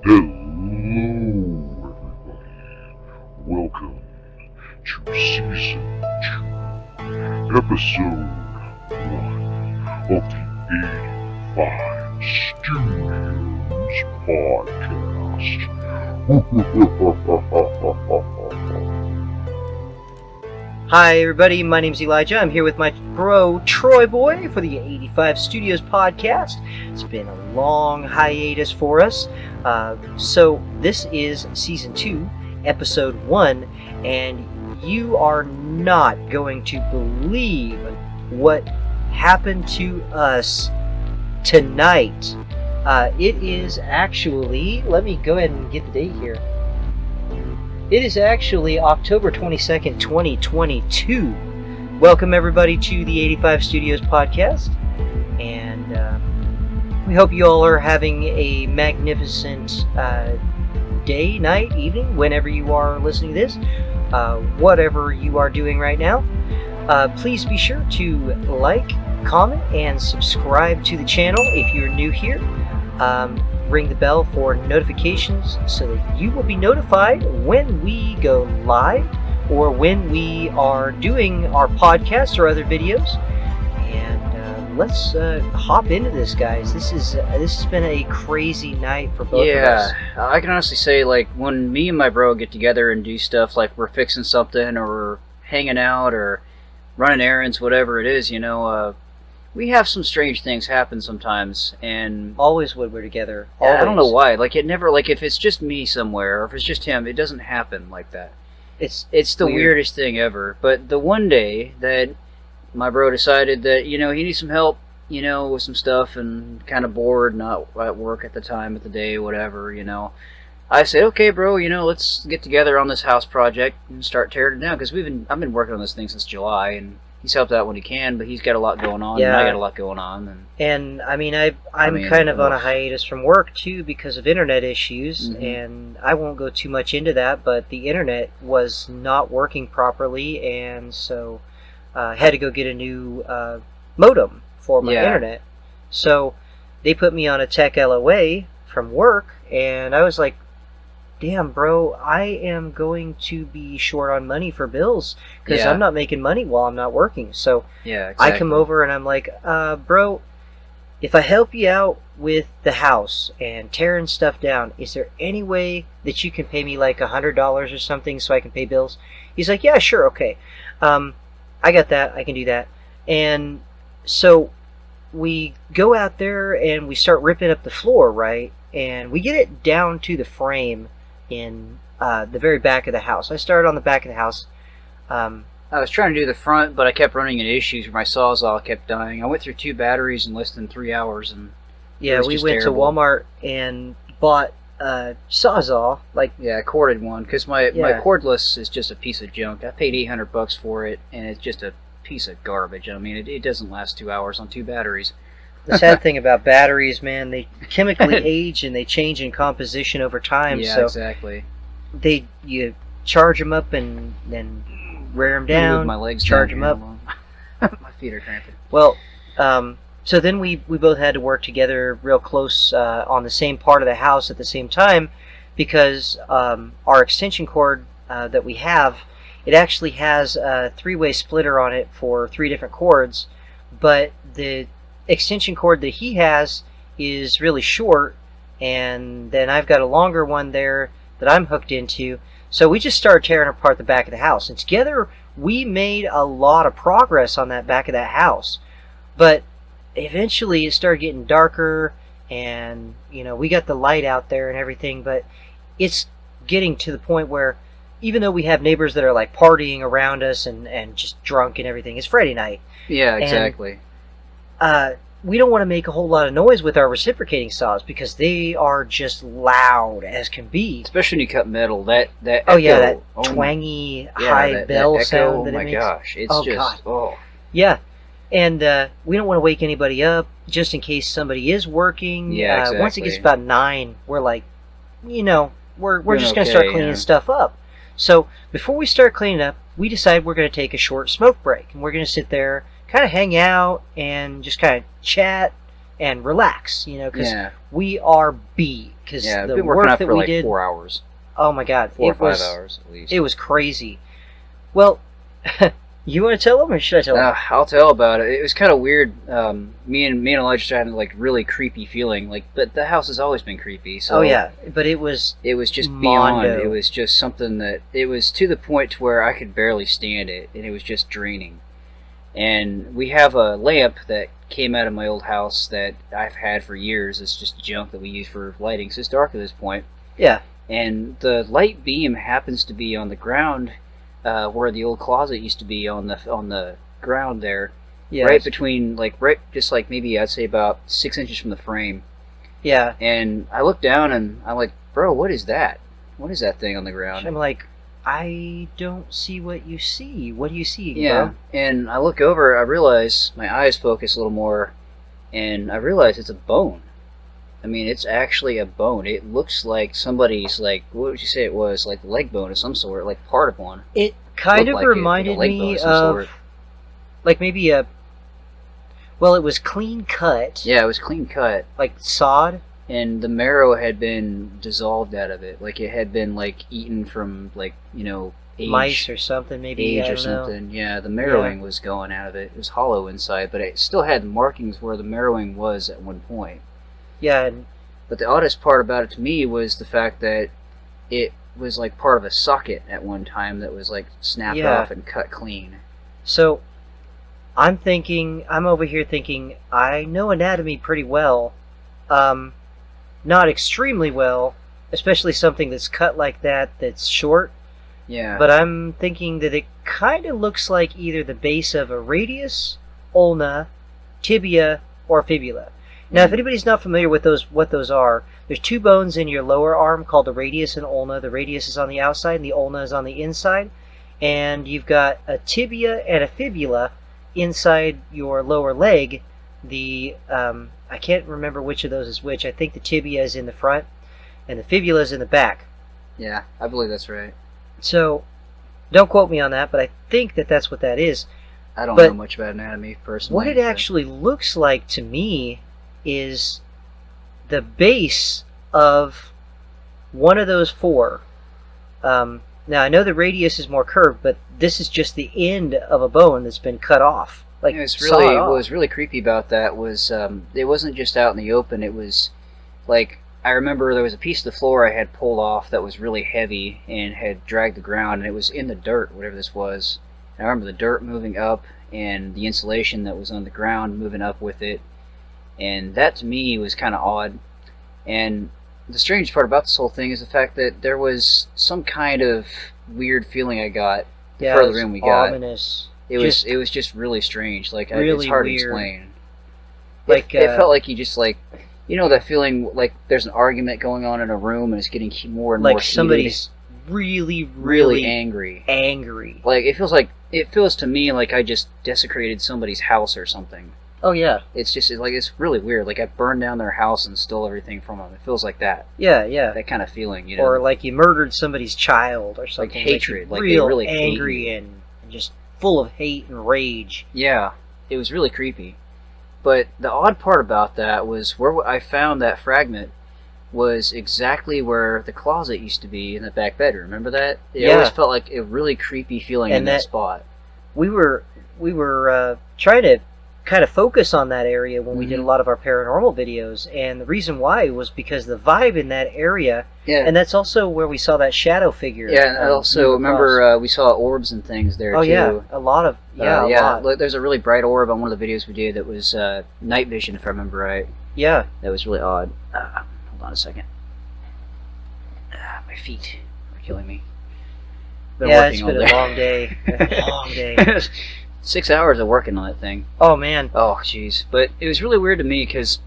Hello, everybody. Welcome to Season 2, Episode 1 of the 85 Studios Podcast. Hi everybody, my name's Elijah. I'm here with my bro Troy Boy for the 85 Studios podcast. It's been a long hiatus for us. So this is Season 2, Episode 1, and you are not going to believe what happened to us tonight. It is actually, let me go ahead and get the date here. It is actually October 22nd, 2022. Welcome everybody to the 85 Studios podcast, and we hope you all are having a magnificent day, night, evening, whenever you are listening to this, whatever you are doing right now. Please be sure to like, comment, and subscribe to the channel if you're new here. Ring the bell for notifications so that you will be notified when we go live or when we are doing our podcast or other videos. And let's hop into this, guys. This has been a crazy night for both of us. Yeah, I can honestly say, like, when me and my bro get together and do stuff, like we're fixing something or we're hanging out or running errands, whatever it is, we have some strange things happen sometimes, and Always when we're together. I don't know why. Like, it never, like, if it's just me somewhere or if it's just him, it doesn't happen like that. It's the weirdest thing ever. But the one day that my bro decided that, he needs some help, with some stuff and kind of bored, not at work at the time of the day, whatever, I said, okay, bro, let's get together on this house project and start tearing it down, because I've been working on this thing since July, and he's helped out when he can, but he's got a lot going on, and I got a lot going on. And I mean, I'm kind of on a hiatus from work too because of internet issues, and I won't go too much into that, but the internet was not working properly, and so I had to go get a new modem for my internet. So they put me on a tech LOA from work, and I was like, damn, bro, I am going to be short on money for bills because I'm not making money while I'm not working. So I come over and I'm like, bro, if I help you out with the house and tearing stuff down, is there any way that you can pay me like $100 or something so I can pay bills? He's like, yeah, sure, okay. I got that. I can do that. And so we go out there and we start ripping up the floor, right? And we get it down to the frame in the very back of the house. I started on the back of the house. I was trying to do the front, but I kept running into issues where my Sawzall kept dying. I went through 2 batteries in less than 3 hours, and yeah, we went to Walmart and bought a Sawzall. I corded one because my cordless is just a piece of junk. I paid $800 for it, and it's just a piece of garbage. I mean, it doesn't last 2 hours on 2 batteries. The sad thing about batteries, man, they chemically age and they change in composition over time. Yeah, so exactly. You charge them up and then wear them down. Move my legs charge them up. My feet are cramping. Well, so then we both had to work together real close on the same part of the house at the same time because our extension cord that we have, it actually has a 3-way splitter on it for 3 different cords, but the extension cord that he has is really short, and then I've got a longer one there that I'm hooked into. So we just started tearing apart the back of the house, and together we made a lot of progress on that back of that house. But eventually it started getting darker, and we got the light out there and everything, but it's getting to the point where even though we have neighbors that are like partying around us and just drunk and everything, it's Friday night. Yeah, exactly. We don't want to make a whole lot of noise with our reciprocating saws because they are just loud as can be. Especially when you cut metal, that echo, that twangy high bell that echo, sound that it makes. Oh my gosh, it's God. Yeah, and we don't want to wake anybody up just in case somebody is working. Yeah, exactly. Once it gets about 9, we're like, we're just going to start cleaning stuff up. So before we start cleaning up, we decide we're going to take a short smoke break, and we're going to sit there, kind of hang out, and just kind of chat and relax, because Yeah. we are beat. Because Yeah, the we've been working work out that for we like did, 4 hours. oh my god, 4 or 5 hours at least. it was crazy. Well, you want to tell them, or should I tell them? I'll tell about it. It was kind of weird. Me and Elijah had like really creepy feeling. But the house has always been creepy. So Oh yeah, but it was just Mondo. beyond. It was just something that it was to the point to where I could barely stand it, and it was just draining. And we have a lamp that came out of my old house that I've had for years. It's just junk that we use for lighting, so it's dark at this point. Yeah. And the light beam happens to be on the ground, where the old closet used to be on the ground there, right between just maybe I'd say about 6 inches from the frame. Yeah. And I look down and I'm like, bro, what is that? What is that thing on the ground? I'm like, I don't see what you see. What do you see, Yeah. bro? And I look over, I realize my eyes focus a little more, and I realize it's a bone. I mean, it's actually a bone. It looks like somebody's, what would you say it was? Like leg bone of some sort, like part of one. It kind of Looked like reminded a leg bone me of some of, sort. like maybe well, it was clean cut. Yeah, it was clean cut. Like sod. And the marrow had been dissolved out of it. Like it had been, eaten from, age. Mice or something, maybe. Age I or don't know. something. Yeah, the marrowing was going out of it. It was hollow inside, but it still had markings where the marrowing was at one point. Yeah, and But the oddest part about it to me was the fact that it was like part of a socket at one time that was snapped off and cut clean. so I'm over here thinking, I know anatomy pretty well. Not extremely well, especially something that's cut like that, that's short. Yeah. But I'm thinking that it kind of looks like either the base of a radius, ulna, tibia, or fibula. Now, if anybody's not familiar with what those are, there's two bones in your lower arm called the radius and ulna. The radius is on the outside and the ulna is on the inside. And you've got a tibia and a fibula inside your lower leg. I can't remember which of those is which. I think the tibia is in the front and the fibula is in the back. Yeah, I believe that's right. So, don't quote me on that, but I think that that's what that is. I don't know much about anatomy personally. What it actually looks like to me is the base of one of those four. Now, I know the radius is more curved, but this is just the end of a bone that's been cut off. What was really creepy about that was it wasn't just out in the open. It was I remember there was a piece of the floor I had pulled off that was really heavy and had dragged the ground, and it was in the dirt, whatever this was. And I remember the dirt moving up and the insulation that was on the ground moving up with it. And that to me was kind of odd. And the strange part about this whole thing is the fact that there was some kind of weird feeling I got the further in we got. Ominous. It was just really strange. Really it's hard weird. to explain. Like it felt like you just that feeling like there's an argument going on in a room and it's getting more and more heated. Somebody's really angry. Angry. It feels to me like I just desecrated somebody's house or something. Oh yeah. It's just it's really weird. Like I burned down their house and stole everything from them. It feels like that. Yeah, yeah. That kind of feeling, Or like you murdered somebody's child or something. Like hatred. Like real they really angry and just full of hate and rage. Yeah, it was really creepy. But the odd part about that was where I found that fragment was exactly where the closet used to be in the back bedroom. Remember that? It always felt like a really creepy feeling in that spot. We were trying to kind of focus on that area when we did a lot of our paranormal videos, and the reason why was because the vibe in that area, and that's also where we saw that shadow figure. Yeah, and I also remember we saw orbs and things there too. Yeah, a lot. There's a really bright orb on one of the videos we did that was night vision, if I remember right. Yeah, that was really odd. Hold on a second. My feet are killing me. It's been a long day. A long day. 6 hours of working on that thing. Oh man. Oh jeez. But it was really weird to me because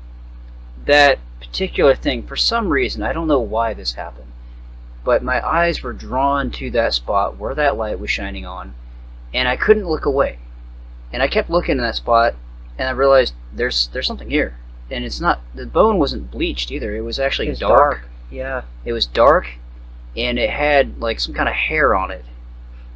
that particular thing, for some reason, I don't know why this happened, but my eyes were drawn to that spot where that light was shining on, and I couldn't look away. And I kept looking in that spot, and I realized there's something here. And it's not, the bone wasn't bleached either. It was actually dark. Yeah. It was dark, and it had like some kind of hair on it.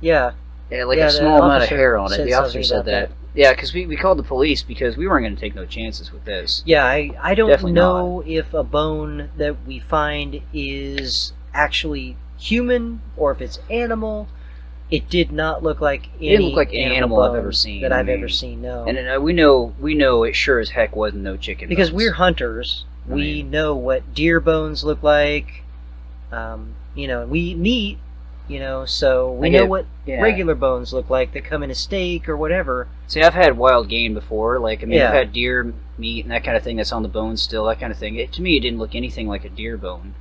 Yeah. Yeah, like Yeah, a the small amount of officer hair on it. said The officer something said about that. Yeah, because we called the police because we weren't going to take no chances with this. Yeah, I don't Definitely know if a bone that we find is actually human or if it's animal. It did not look like any, It didn't look like any animal I've bone ever seen. that I I've mean, ever seen. No, And we know it sure as heck wasn't no chicken. because bones. we're hunters. We know what deer bones look like. You know, we eat meat. You know, so we know what regular bones look like that come in a steak or whatever. See, I've had wild game before. Like, I mean, Yeah. I've had deer meat and that kind of thing that's on the bones still, that kind of thing. To me, it didn't look anything like a deer bone.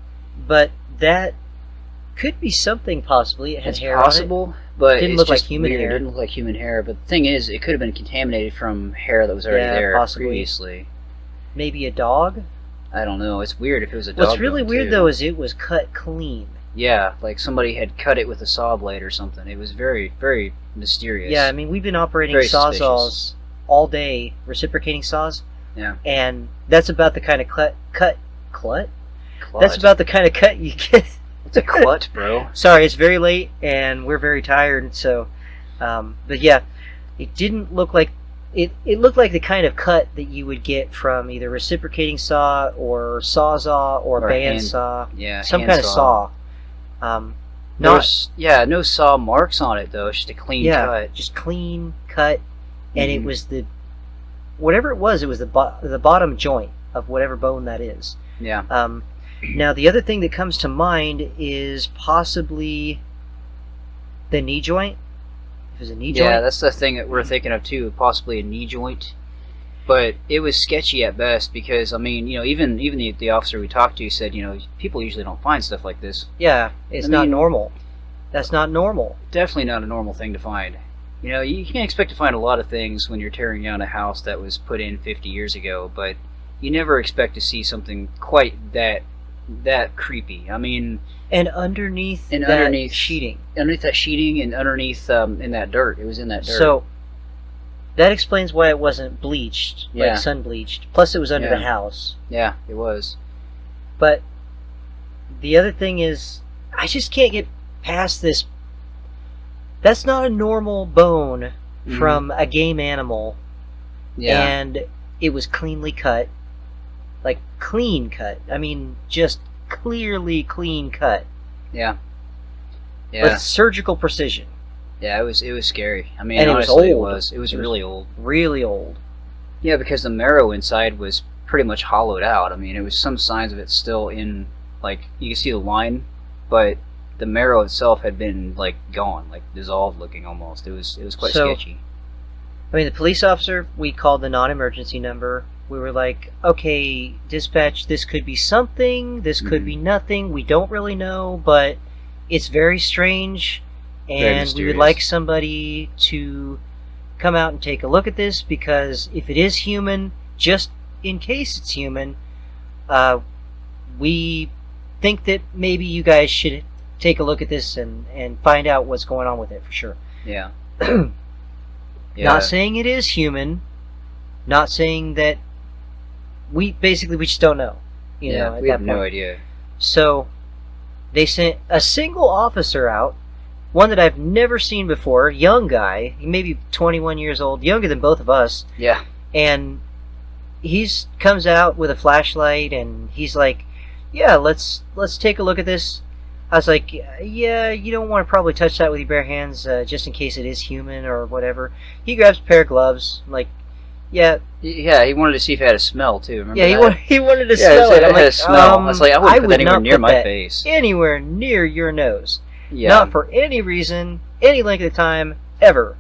But that could be something possibly. It had It's hair possible, on it. but Didn't it's look like just human weird. hair. It didn't look like human hair. But the thing is, it could have been contaminated from hair that was already there possibly. previously. Maybe a dog? I don't know. It's weird if it was a dog. What's really bone, weird too. though is it was cut clean. Yeah, like somebody had cut it with a saw blade or something. It was very, very mysterious. Yeah, I mean, we've been operating Very sawzalls all day, reciprocating saws. Yeah. And that's about the kind of cut. Clut? That's about the kind of cut you get. It's a clut, bro. Sorry, it's very late and we're very tired. So, but yeah, it didn't look like it. It looked like the kind of cut that you would get from either reciprocating saw or sawzall or bandsaw. Yeah, some kind of saw. No saw marks on it though. It's just a clean cut. Just clean cut, and it was whatever it was. It was the bottom joint of whatever bone that is. Yeah. Now the other thing that comes to mind is possibly the knee joint. If it was a knee joint. Yeah, that's the thing that we're thinking of too. Possibly a knee joint. But it was sketchy at best because, I mean, you know, even the officer we talked to said, you know, people usually don't find stuff like this. Yeah, it's not normal. That's not normal. Definitely not a normal thing to find. You know, you can't expect to find a lot of things when you're tearing down a house that was put in 50 years ago, but you never expect to see something quite that creepy. I mean... And underneath sheeting. Underneath that sheeting and underneath in that dirt. It was in that dirt. So... that explains why it wasn't bleached, like sun bleached. Plus, it was under the house. Yeah, it was. But the other thing is, I just can't get past this. That's not a normal bone from a game animal. Yeah. And it was cleanly cut. Like, clean cut. I mean, just clearly clean cut. Yeah. Yeah. With surgical precision. Yeah, it was scary. I mean, and honestly, it was old. It was really old. Really old. Yeah, because the marrow inside was pretty much hollowed out. I mean, it was some signs of it still in, like, you can see the line, but the marrow itself had been, like, gone, like, dissolved looking almost. It was quite sketchy. I mean, the police officer, we called the non-emergency number. We were like, okay, dispatch, this could be something, this could be nothing, we don't really know, but it's very strange. And we would like somebody to come out and take a look at this, because if it is human, just in case it's human, we think that maybe you guys should take a look at this and find out what's going on with it for sure. Yeah. Not saying it is human, not saying that we just don't know. You know, we have no idea. So they sent a single officer out. One that I've never seen before, young guy, he may be 21 years old, younger than both of us. Yeah. And he's comes out with a flashlight and he's like, yeah, let's take a look at this. I was like, yeah, you don't want to probably touch that with your bare hands, just in case it is human or whatever. He grabs a pair of gloves, like, yeah. Yeah, he wanted to see if it had a smell too. Remember yeah, that? he wanted to yeah, smell it. It had a smell. I was like, I wouldn't put that anywhere near my face. Anywhere near your nose. Yeah. Not for any reason, any length of time, ever.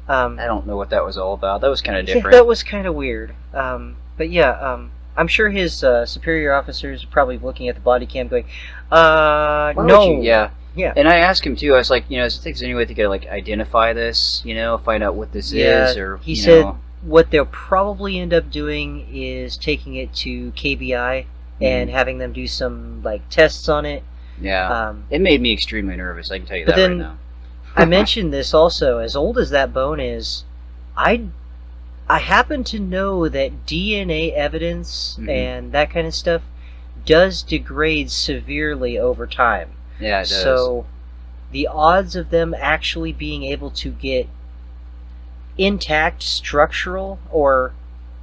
I don't know what that was all about. That was kind of different. Yeah, that was kind of weird. But yeah, I'm sure his superior officers are probably looking at the body cam going, no. Yeah. Yeah. And I asked him too, I was like, you know, is there any way to like identify this, you know, find out what this is, or he said what they'll probably end up doing is taking it to KBI and having them do some like tests on it. Yeah, it made me extremely nervous, I can tell you that right now. I mentioned this also, as old as that bone is, I happen to know that DNA evidence and that kind of stuff does degrade severely over time. Yeah, it does. So the odds of them actually being able to get intact structural or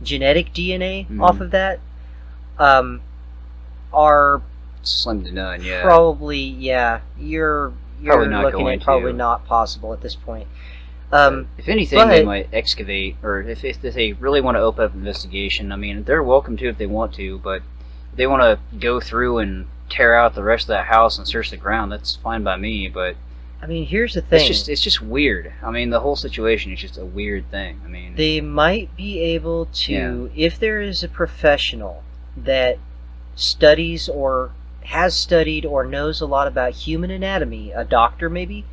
genetic DNA off of that are slim to none. Yeah, probably you're probably not looking going at probably to. not possible at this point. If anything, they might excavate, or if they really want to open up an investigation, I mean, they're welcome to if they want to, but if they want to go through and tear out the rest of that house and search the ground, that's fine by me, but I mean, here's the thing. It's just weird. I mean, the whole situation is just a weird thing. I mean, they might be able to, if there is a professional that studies or has studied or knows a lot about human anatomy, a doctor maybe,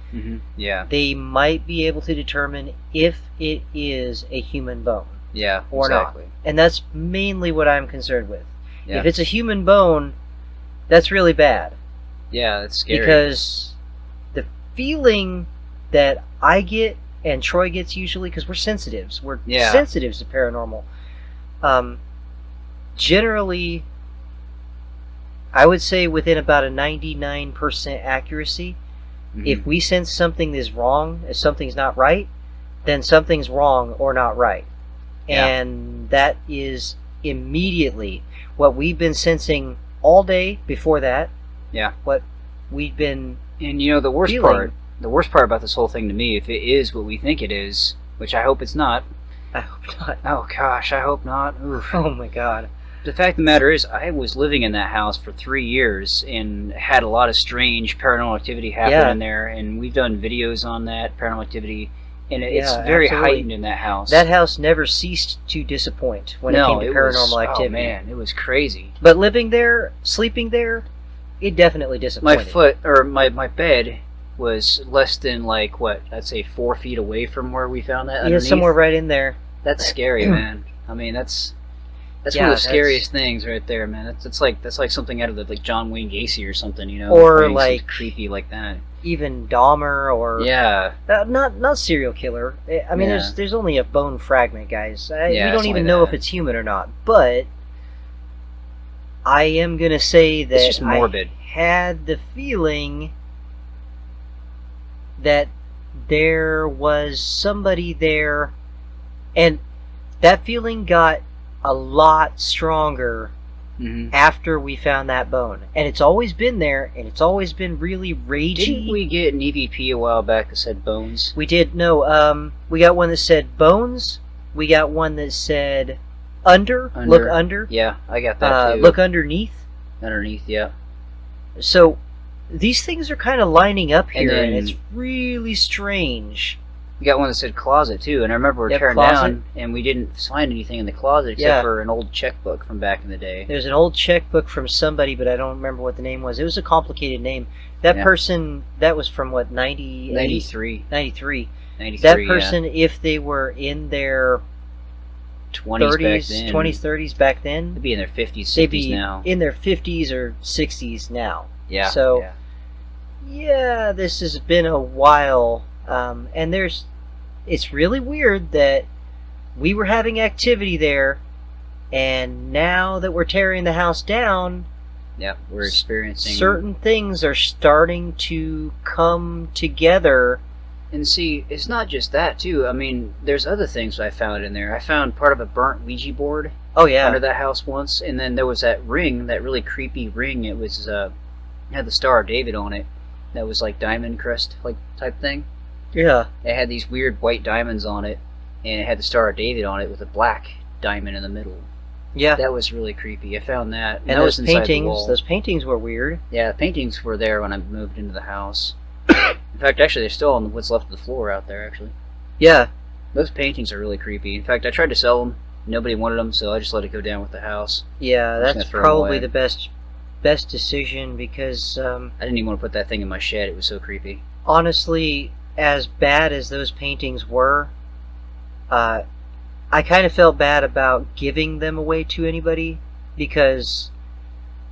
they might be able to determine if it is a human bone. Yeah, or exactly. not. And that's mainly what I'm concerned with. Yeah. If it's a human bone, that's really bad. Yeah, that's scary. Because the feeling that I get and Troy gets usually, because we're sensitives. We're sensitives to paranormal. Generally, I would say within about a 99% accuracy, if we sense something is wrong, if something's not right, then something's wrong or not right. Yeah. And that is immediately what we've been sensing all day before that. Yeah. What we've been And you know, the worst feeling. part about this whole thing to me, if it is what we think it is, which I hope it's not. I hope not. Oh gosh, I hope not. Oof. Oh my god. The fact of the matter is, I was living in that house for 3 years and had a lot of strange paranormal activity happen in there, and we've done videos on that paranormal activity, and it's very heightened in that house. That house never ceased to disappoint when it came to paranormal activity. Oh man, it was crazy. But living there, sleeping there, it definitely disappointed. My bed was less than I'd say 4 feet away from where we found that. Yeah, somewhere right in there. That's scary, man. I mean, that's one of the scariest things right there, man. That's like something out of the John Wayne Gacy or something, you know, or like creepy like that. Even Dahmer or not serial killer. I mean, there's only a bone fragment, guys. We don't even know if it's human or not. But I am gonna say that it's just morbid. I had the feeling that there was somebody there, and that feeling got a lot stronger after we found that bone. And it's always been there, and it's always been really ragey. Didn't we get an EVP a while back that said bones? We did. No, we got one that said bones. We got one that said under. Look under. Yeah, I got that too. Look underneath. Underneath, yeah. So these things are kind of lining up here, And and it's really strange. We got one that said closet too, and I remember we were tearing down, and we didn't find anything in the closet except for an old checkbook from back in the day. There's an old checkbook from somebody, but I don't remember what the name was. It was a complicated name. That person, that was from what, 93. 93. That person, if they were in their 20s, 30s back then, they'd be in their 50s, 60s they'd be now. in their 50s or 60s now. Yeah. So, this has been a while, and it's really weird that we were having activity there, and now that we're tearing the house down, we're experiencing certain things are starting to come together. And see, it's not just that too. I mean, there's other things I found in there. I found part of a burnt Ouija board. Under that house once, and then there was that ring, that really creepy ring. It was had the Star of David on it. That was like diamond crest type thing. Yeah. It had these weird white diamonds on it, and it had the Star of David on it with a black diamond in the middle. Yeah. That was really creepy. I found that. And that those was inside paintings, the wall. those paintings were weird. Yeah, the paintings were there when I moved into the house. In fact, actually, they're still on what's left of the floor out there, actually. Yeah. Those paintings are really creepy. In fact, I tried to sell them. Nobody wanted them, so I just let it go down with the house. Yeah, that's probably the best decision, because I didn't even want to put that thing in my shed. It was so creepy. Honestly, as bad as those paintings were, I kind of felt bad about giving them away to anybody, because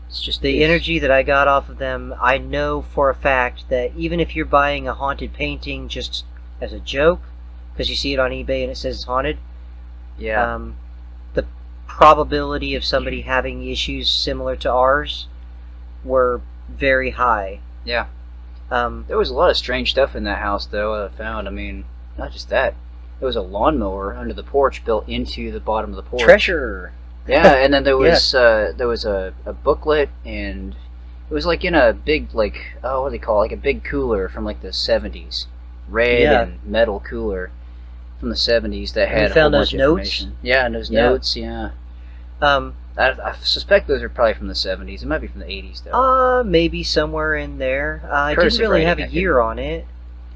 it's just the energy that I got off of them. I know for a fact that even if you're buying a haunted painting just as a joke, because you see it on eBay and it says it's haunted, the probability of somebody having issues similar to ours were very high. Yeah. There was a lot of strange stuff in that house, though, I found. I mean, not just that. There was a lawnmower under the porch built into the bottom of the porch. Treasure. Yeah, and then there was a booklet, and it was like in a big, like, what do they call it? Like a big cooler from like the 70s. Red and metal cooler from the 70s that had a whole bunch of information. Yeah, and those notes, yeah. I suspect those are probably from the 70s. It might be from the 80s, though. Maybe somewhere in there. I didn't really have a year on it.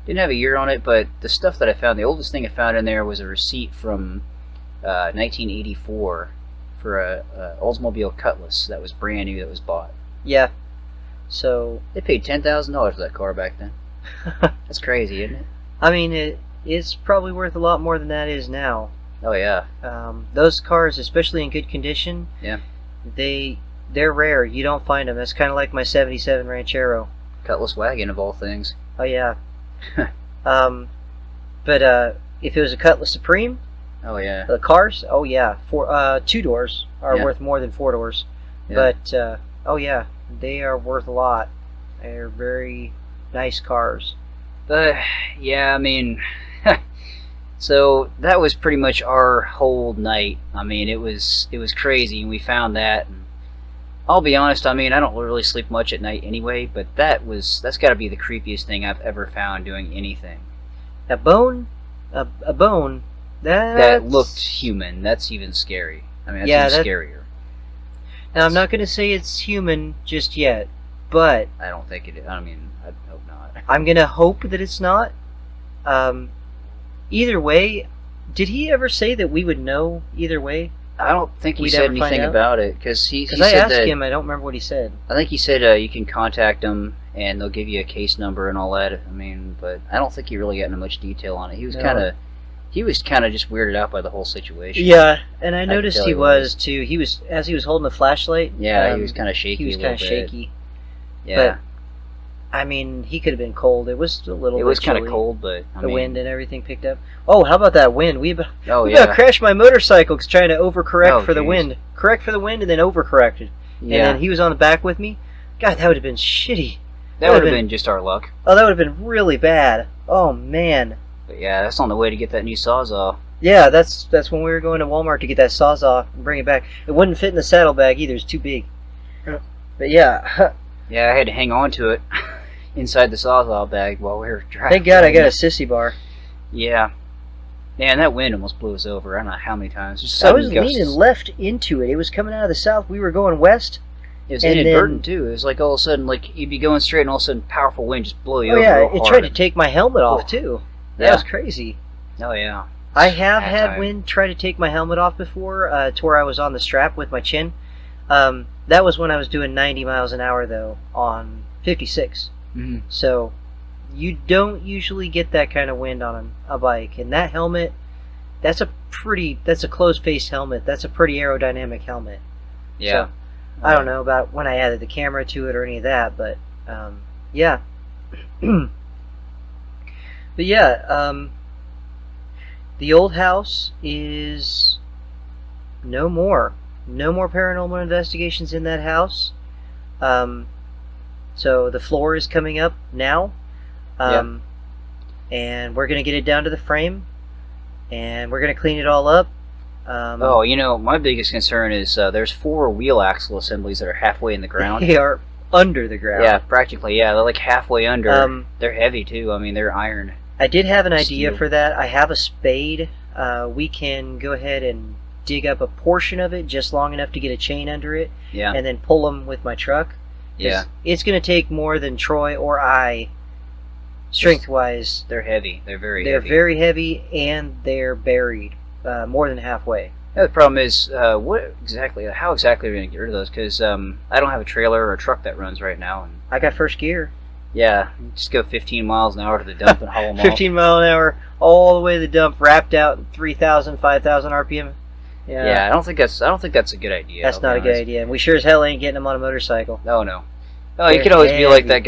Didn't have a year on it, but the stuff that I found, the oldest thing I found in there was a receipt from 1984 for a Oldsmobile Cutlass that was brand new that was bought. Yeah. So they paid $10,000 for that car back then. That's crazy, isn't it? I mean, it's probably worth a lot more than that is now. Oh yeah. Those cars, especially in good condition, they're rare. You don't find them. That's kind of like my '77 Ranchero. Cutlass wagon of all things. Oh yeah. But if it was a Cutlass Supreme, oh yeah. The cars, oh yeah, 2 doors are worth more than 4 doors. Yeah. But oh yeah, they are worth a lot. They're very nice cars. Yeah, I mean, so that was pretty much our whole night. I mean, it was crazy, and we found that. And I'll be honest, I mean, I don't really sleep much at night anyway, but that's got to be the creepiest thing I've ever found doing anything. A bone that looked human. That's even scary. I mean, that's even scarier. Now, I'm not going to say it's human just yet, but I don't think it is. I mean, I hope not. I'm going to hope that it's not. Either way, did he ever say that we would know either way? I don't think he said anything about it, because he said I asked him, I don't remember what he said. I think he said you can contact them and they'll give you a case number and all that. I mean, but I don't think he really got into much detail on it. He was kind of just weirded out by the whole situation. Yeah, and I noticed he was too. He was, as he was holding the flashlight. Yeah, he was kind of shaky. He was kind of shaky. Yeah. But I mean, he could have been cold. It was a little. It was kind of cold, but the wind and everything picked up. Oh, how about that wind? We about yeah. crashed my motorcycle trying to overcorrect for the wind. Correct for the wind and then overcorrected. Yeah. And then he was on the back with me. God, that would have been shitty. That would have been just our luck. Oh, that would have been really bad. Oh man. But yeah, that's on the way to get that new Sawzall. Yeah, that's when we were going to Walmart to get that Sawzall and bring it back. It wouldn't fit in the saddlebag either. It's too big. But yeah. Yeah, I had to hang on to it inside the Sawzall bag while we were driving. Thank God I got a sissy bar. Yeah. Man, that wind almost blew us over. I don't know how many times. I was leaning left into it. It was coming out of the south. We were going west. It was inadvertent, too. It was like all of a sudden, like you'd be going straight and all of a sudden powerful wind just blow you over. Oh, yeah. It tried to take my helmet off, too. That was crazy. Oh, yeah. I have had wind try to take my helmet off before, to where I was on the strap with my chin. That was when I was doing 90 miles an hour, though, on 56. Mm-hmm. So you don't usually get that kind of wind on a bike. And that helmet, that's a closed-face helmet. That's a pretty aerodynamic helmet. Yeah. So, I don't know about when I added the camera to it or any of that, but yeah. But yeah, the old house is no more. No more paranormal investigations in that house. So the floor is coming up now. And we're going to get it down to the frame. And we're going to clean it all up. My biggest concern is there's 4 wheel axle assemblies that are halfway in the ground. They are under the ground. Yeah, practically. Yeah, they're like halfway under. They're heavy too. I mean, they're iron. I did have an idea for that. I have a spade. We can go ahead and dig up a portion of it just long enough to get a chain under it. Yeah. And then pull them with my truck. Yeah. It's going to take more than Troy or I, strength-wise. They're heavy. They're very heavy. They're very heavy, and they're buried more than halfway. Yeah, the problem is, how exactly are we going to get rid of those? Because I don't have a trailer or a truck that runs right now. And I got first gear. Yeah, just go 15 miles an hour to the dump and haul them 15 mile an hour all the way to the dump, wrapped out 3,000, 5,000 RPM. Yeah, I don't think that's a good idea. That's not a good idea, and we sure as hell ain't getting them on a motorcycle. No. Oh, you could always be like that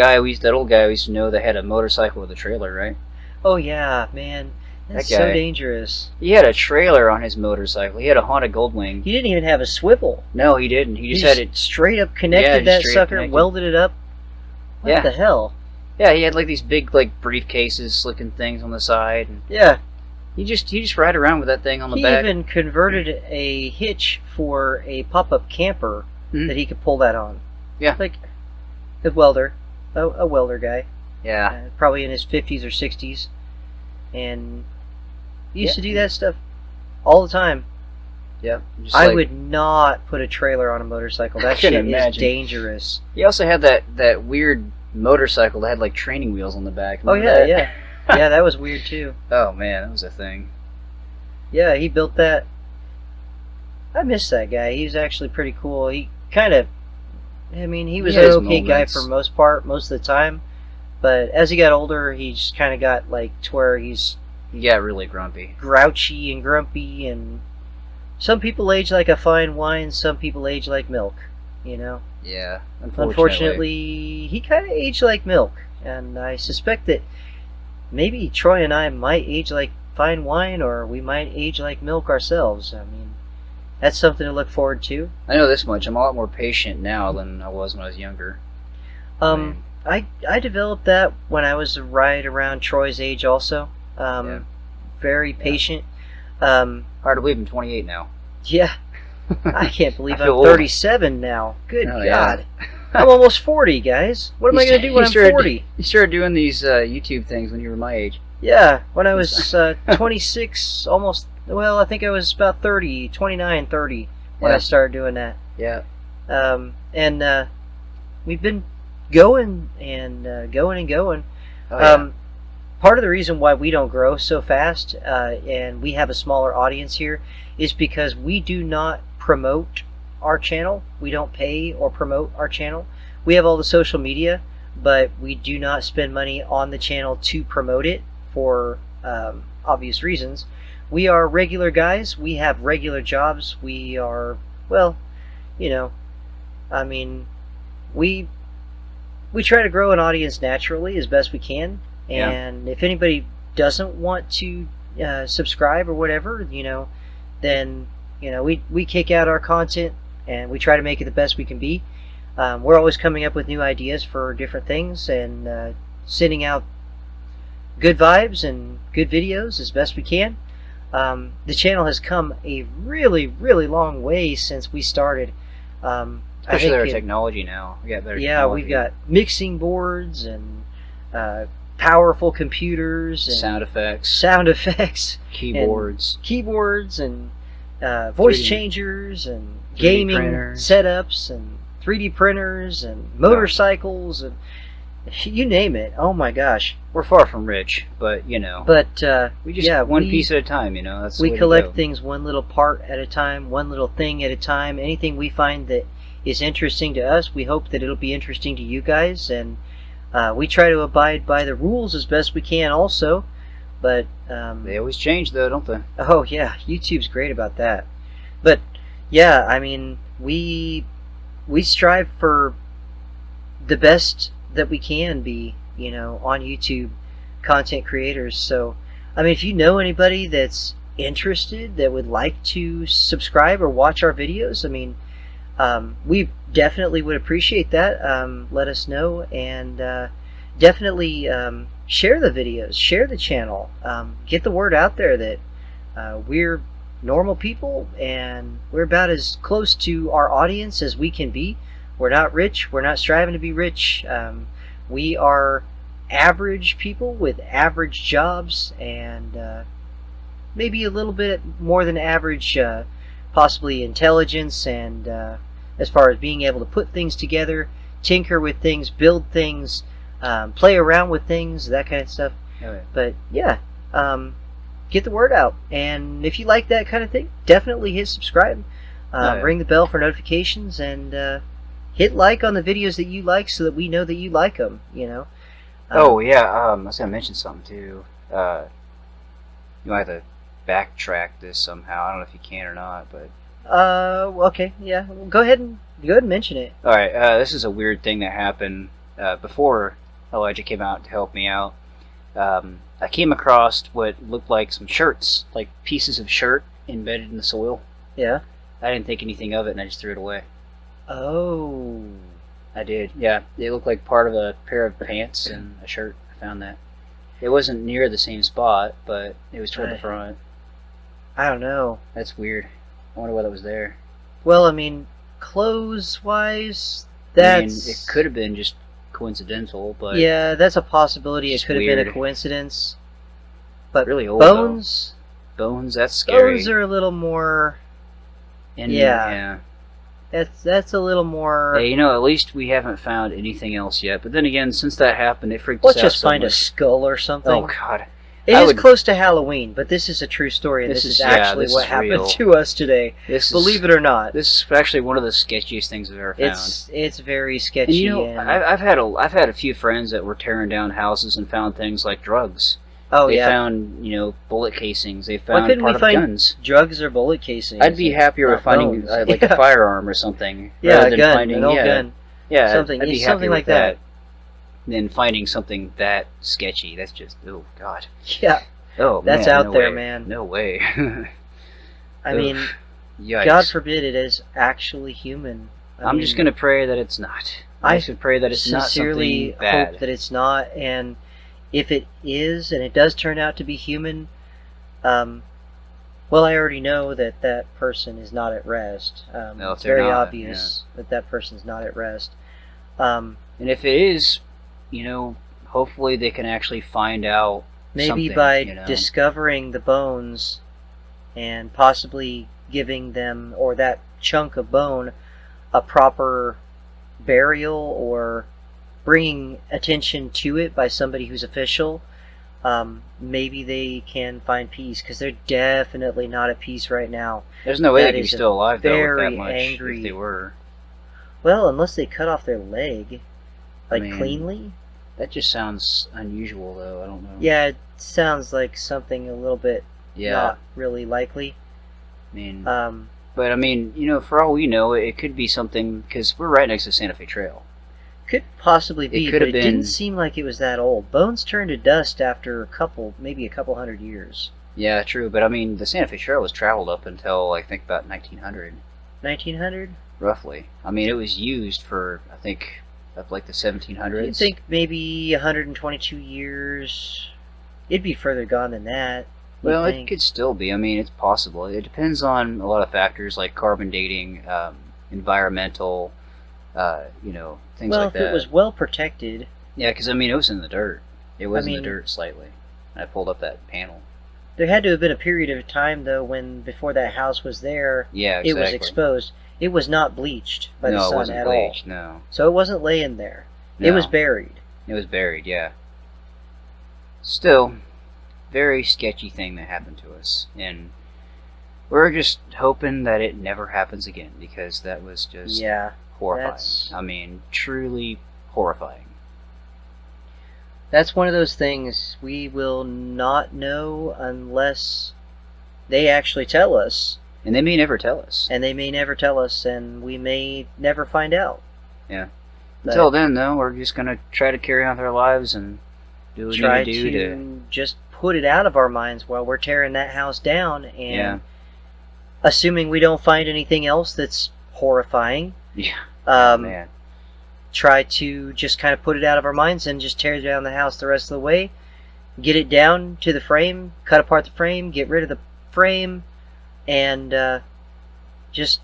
old guy we used to know that had a motorcycle with a trailer, right? Oh yeah, man. That's so dangerous. He had a trailer on his motorcycle. He had a Honda Goldwing. He didn't even have a swivel. No, he didn't. He just had it straight up connected that sucker, welded it up. What the hell? Yeah, he had like these big like briefcases looking things on the side. And Yeah. he just ride around with that thing on the He back. even converted a hitch for a pop-up camper Mhm. that he could pull that on. Yeah. Like a welder. A welder guy. Yeah. Probably in his 50s or 60s. And he used Yeah. to do that stuff all the time. Yep. I would not put a trailer on a motorcycle. That shit couldn't is imagine. dangerous. He also had that weird motorcycle that had like training wheels on the back. Oh, Remember yeah, that? yeah. Yeah, that was weird, too. Oh man, that was a thing. Yeah, he built that. I miss that guy. He was actually pretty cool. He kind of, I mean, he was He had an his okay guy moments. for most of the time. But as he got older, he just kind of got like to where he's He got really grumpy. grouchy and grumpy. And some people age like a fine wine. Some people age like milk. You know. Yeah. Unfortunately, he kind of aged like milk, and I suspect that maybe Troy and I might age like fine wine, or we might age like milk ourselves. I mean, that's something to look forward to. I know this much. I'm a lot more patient now than I was when I was younger. I developed that when I was right around Troy's age, also. Yeah. Very patient. Hard to believe I'm 28 now. Yeah. I can't believe I I'm feel old. 37 now. Good Oh, God. yeah. I'm almost 40, guys. What am I going to do when I'm 40? You started doing these YouTube things when you were my age. Yeah, when I was 26, almost, well, I think I was about 30, 29, 30 when Yeah. I started doing that. Yeah. And we've been going and going. Oh, yeah. Part of the reason why we don't grow so fast and we have a smaller audience here is because we do not promote our channel. We don't pay or promote our channel. We have all the social media, but we do not spend money on the channel to promote it for obvious reasons. We are regular guys. We have regular jobs. We are, well, you know, I mean, we try to grow an audience naturally as best we can. Yeah. And if anybody doesn't want to subscribe or whatever, you know, then, you know, we kick out our content and we try to make it the best we can be. We're always coming up with new ideas for different things and sending out good vibes and good videos as best we can. The channel has come a really, really long way since we started. Especially our technology now. We got better yeah, technology. we've got mixing boards and powerful computers and sound effects, keyboards and voice 3D changers and 3D gaming printers. setups and 3D printers and motorcycles and you name it. Oh my gosh. We're far from rich, but you know. But we just one piece at a time, you know. That's the way we to collect go. things one little part at a time, one little thing at a time. Anything we find that is interesting to us, we hope that it'll be interesting to you guys, and we try to abide by the rules as best we can also. But They always change though, don't they? oh yeah, YouTube's great about that. But yeah, I mean, we strive for the best that we can be, you know, on YouTube content creators. So, I mean, if you know anybody that's interested that would like to subscribe or watch our videos, I mean, we definitely would appreciate that. Let us know, and definitely share the videos, share the channel, get the word out there that we're normal people and we're about as close to our audience as we can be. We're not rich. We're not striving to be rich. We are average people with average jobs and maybe a little bit more than average, possibly intelligence and as far as being able to put things together, tinker with things, build things, play around with things, that kind of stuff. Oh, yeah. But yeah, get the word out. And if you like that kind of thing, definitely hit subscribe. Yeah. Ring the bell for notifications and hit like on the videos that you like so that we know that you like them, you know. Oh yeah, I was gonna mention something too. You might have to backtrack this somehow. I don't know if you can or not, but okay, yeah. Well, go ahead and mention it. all right. This is a weird thing that happened before Elijah came out to help me out. I came across what looked like some shirts, like pieces of shirt embedded in the soil. Yeah. I didn't think anything of it, and I just threw it away. Oh. I did. Yeah, they looked like part of a pair of pants and a shirt. I found that. It wasn't near the same spot, but it was toward the front. I don't know. That's weird. I wonder why that was there. Well, I mean, clothes-wise, that's... it could have been just coincidental, but... Yeah, that's a possibility. It could have been a weird. coincidence. But really old, bones... Bones, that's scary. Bones are a little more... And, yeah. That's a little more... Hey, at least we haven't found anything else yet. But then again, since that happened, it freaked us out. Let's just so find a much. skull or something. Oh, God. It is close to Halloween, but this is a true story, and this is actually what happened real. to us today. Believe it or not. This is actually one of the sketchiest things I've ever found. It's very sketchy. And, I've had a few friends that were tearing down houses and found things like drugs. Oh, they yeah. found, bullet casings. They found Why couldn't part we of find guns. Drugs or bullet casings? I'd be happier with finding like a firearm or something. Yeah, rather a than gun, finding, an old gun. Yeah, something, I'd be something happier like with that that. than finding something that sketchy. That's just, oh, God. Yeah. Oh, that's man, out no there, way. man. No way. I mean, yikes. God forbid it is actually human. I'm just going to pray that it's not. I should pray that it's not something sincerely bad. hope that it's not, and if it is, and it does turn out to be human, well, I already know that that person is not at rest. No, it's very not, obvious that that person's not at rest. And if it is, hopefully they can actually find out maybe something, by discovering the bones and possibly giving them, or that chunk of bone, a proper burial, or bringing attention to it by somebody who's official. Maybe they can find peace, because they're definitely not at peace right now. There's no way That they could be is still alive, though, with very that much, angry- if they were. Well, unless they cut off their leg, like, I mean, cleanly. That just sounds unusual, though. I don't know. Yeah, it sounds like something a little bit Yeah. not really likely. I mean, Um, but I mean, for all we know, it could be something, because we're right next to Santa Fe Trail. could possibly be, could but have it didn't been- seem like it was that old. Bones turned to dust after maybe a couple hundred years. Yeah, true, but I mean, the Santa Fe Trail was traveled up until, I think, about 1900, 1900? roughly. I mean, it was used for, I think, up like the 1700s. You'd think maybe 122 years. It'd be further gone than that. you'd Well, it think. could still be. I mean, it's possible. It depends on a lot of factors like carbon dating, environmental, things Well, like if that. it was well protected, Yeah, because I mean, it was in the dirt. It was in mean- the dirt slightly. I pulled up that panel. there had to have been a period of time, though, when before that house was there, Yeah, exactly. it was exposed. It was not bleached by the No, it sun wasn't at bleached. all. No, So it wasn't laying there. It No. was buried. it was buried. Yeah. Still, very sketchy thing that happened to us, and we're just hoping that it never happens again, because that was just Yeah. horrifying. that's- I mean, truly horrifying. That's one of those things we will not know unless they actually tell us. And they may never tell us. And they may never tell us, and we may never find out. Yeah. But Until then, though, we're just gonna try to carry on with our lives and do what we try need to do to just put it out of our minds while we're tearing that house down, and Yeah. assuming we don't find anything else that's horrifying, Yeah. um, try to just kind of put it out of our minds and just tear down the house the rest of the way. Get it down to the frame, cut apart the frame, get rid of the frame, and just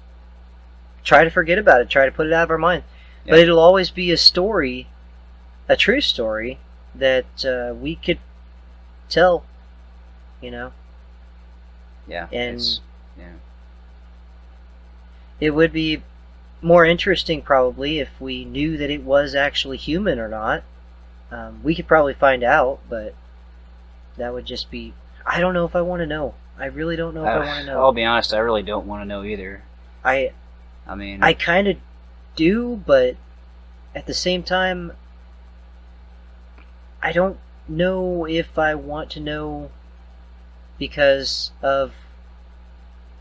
try to forget about it. Try to put it out of our mind. Yeah. But it'll always be a story, a true story, that we could tell, Yeah. And yeah. it would be more interesting probably if we knew that it was actually human or not. We could probably find out, but that would just be... I don't know if I want to know. I really don't know if I want to know. I'll be honest, I really don't want to know either. I mean, I kind of do, but at the same time, I don't know if I want to know because of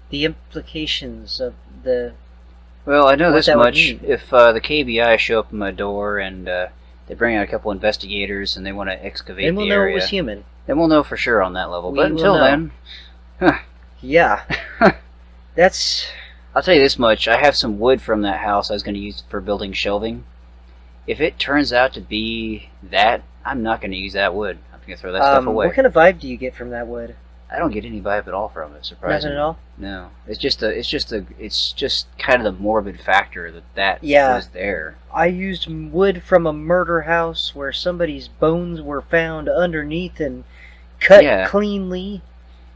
the implications of the... well, I know what this that would much. mean. If the KBI show up at my door and they bring out a couple investigators and they want to excavate And we'll the know area, it was human. then we'll know for sure on that level. We But will until know. then, Yeah. That's... I'll tell you this much. I have some wood from that house I was going to use for building shelving. if it turns out to be that, I'm not going to use that wood. I'm going to throw that stuff away. What kind of vibe do you get from that wood? I don't get any vibe at all from it. Surprisingly, nothing at all. No, it's just kind of the morbid factor that Yeah. was there. I used wood from a murder house where somebody's bones were found underneath and cut cleanly.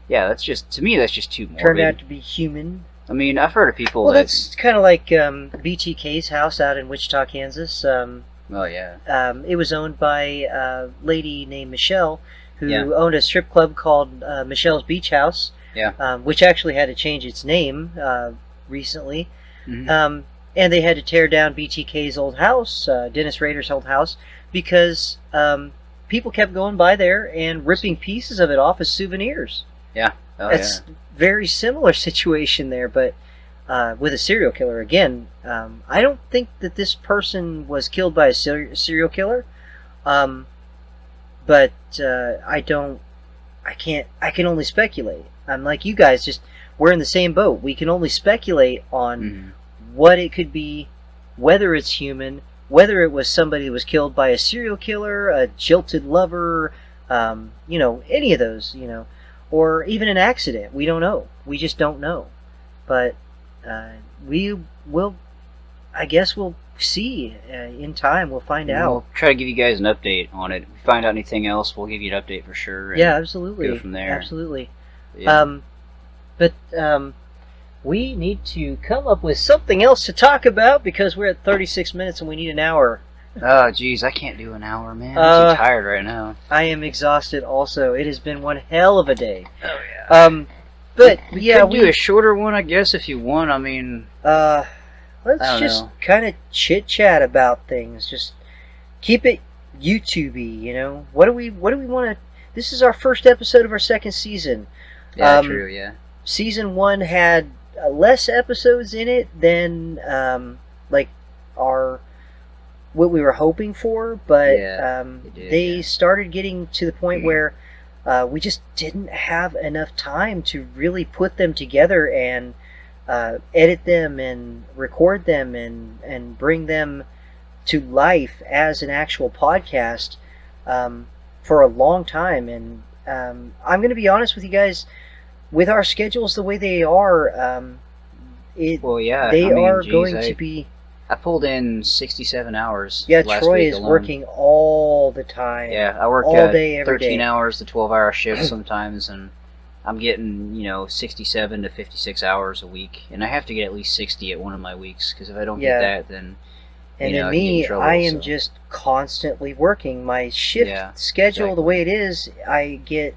Yeah, that's just too morbid. Turned out to be human. I mean, I've heard of people Well, that... that's kind of like BTK's house out in Wichita, Kansas. Oh, yeah. It was owned by a lady named Michelle, who owned a strip club called Michelle's Beach House, which actually had to change its name recently. Mm-hmm. And they had to tear down BTK's old house, Dennis Rader's old house, because people kept going by there and ripping pieces of it off as souvenirs. Yeah. It's very similar situation there, but with a serial killer. Again, I don't think that this person was killed by a serial killer, but I can only speculate. I'm like you guys, we're in the same boat. We can only speculate on what it could be, whether it's human, whether it was somebody that was killed by a serial killer, a jilted lover, any of those, or even an accident. We don't know. We just don't know. But we will, I guess we'll see in time. We'll find out. We'll try to give you guys an update on it. If we find out anything else, we'll give you an update for sure. And yeah, absolutely. Go from there. Absolutely. Yeah. But we need to come up with something else to talk about because we're at 36 minutes and we need an hour. Oh, geez, I can't do an hour, man. I'm too tired right now. I am exhausted also. It has been one hell of a day. Oh, yeah. But we yeah, could do a shorter one, I guess, if you want. I mean, let's just kind of chit chat about things. Just keep it YouTubey, What do we want to? This is our first episode of our second season. Yeah, true. Yeah. Season 1 had less episodes in it than what we were hoping for, but they started getting to the point where we just didn't have enough time to really put them together and edit them and record them and bring them to life as an actual podcast for a long time. And I'm going to be honest with you guys, with our schedules the way they are, going to be... I pulled in 67 hours. Yeah, last Troy week is alone. working all the time. Yeah, I work all day, every 13 day. hours to 12-hour shifts sometimes, and I'm getting 67 to 56 hours a week, and I have to get at least 60 at one of my weeks because if I don't get that, then and I in get me, in trouble, I am just constantly working. My shift schedule, the way it is, I get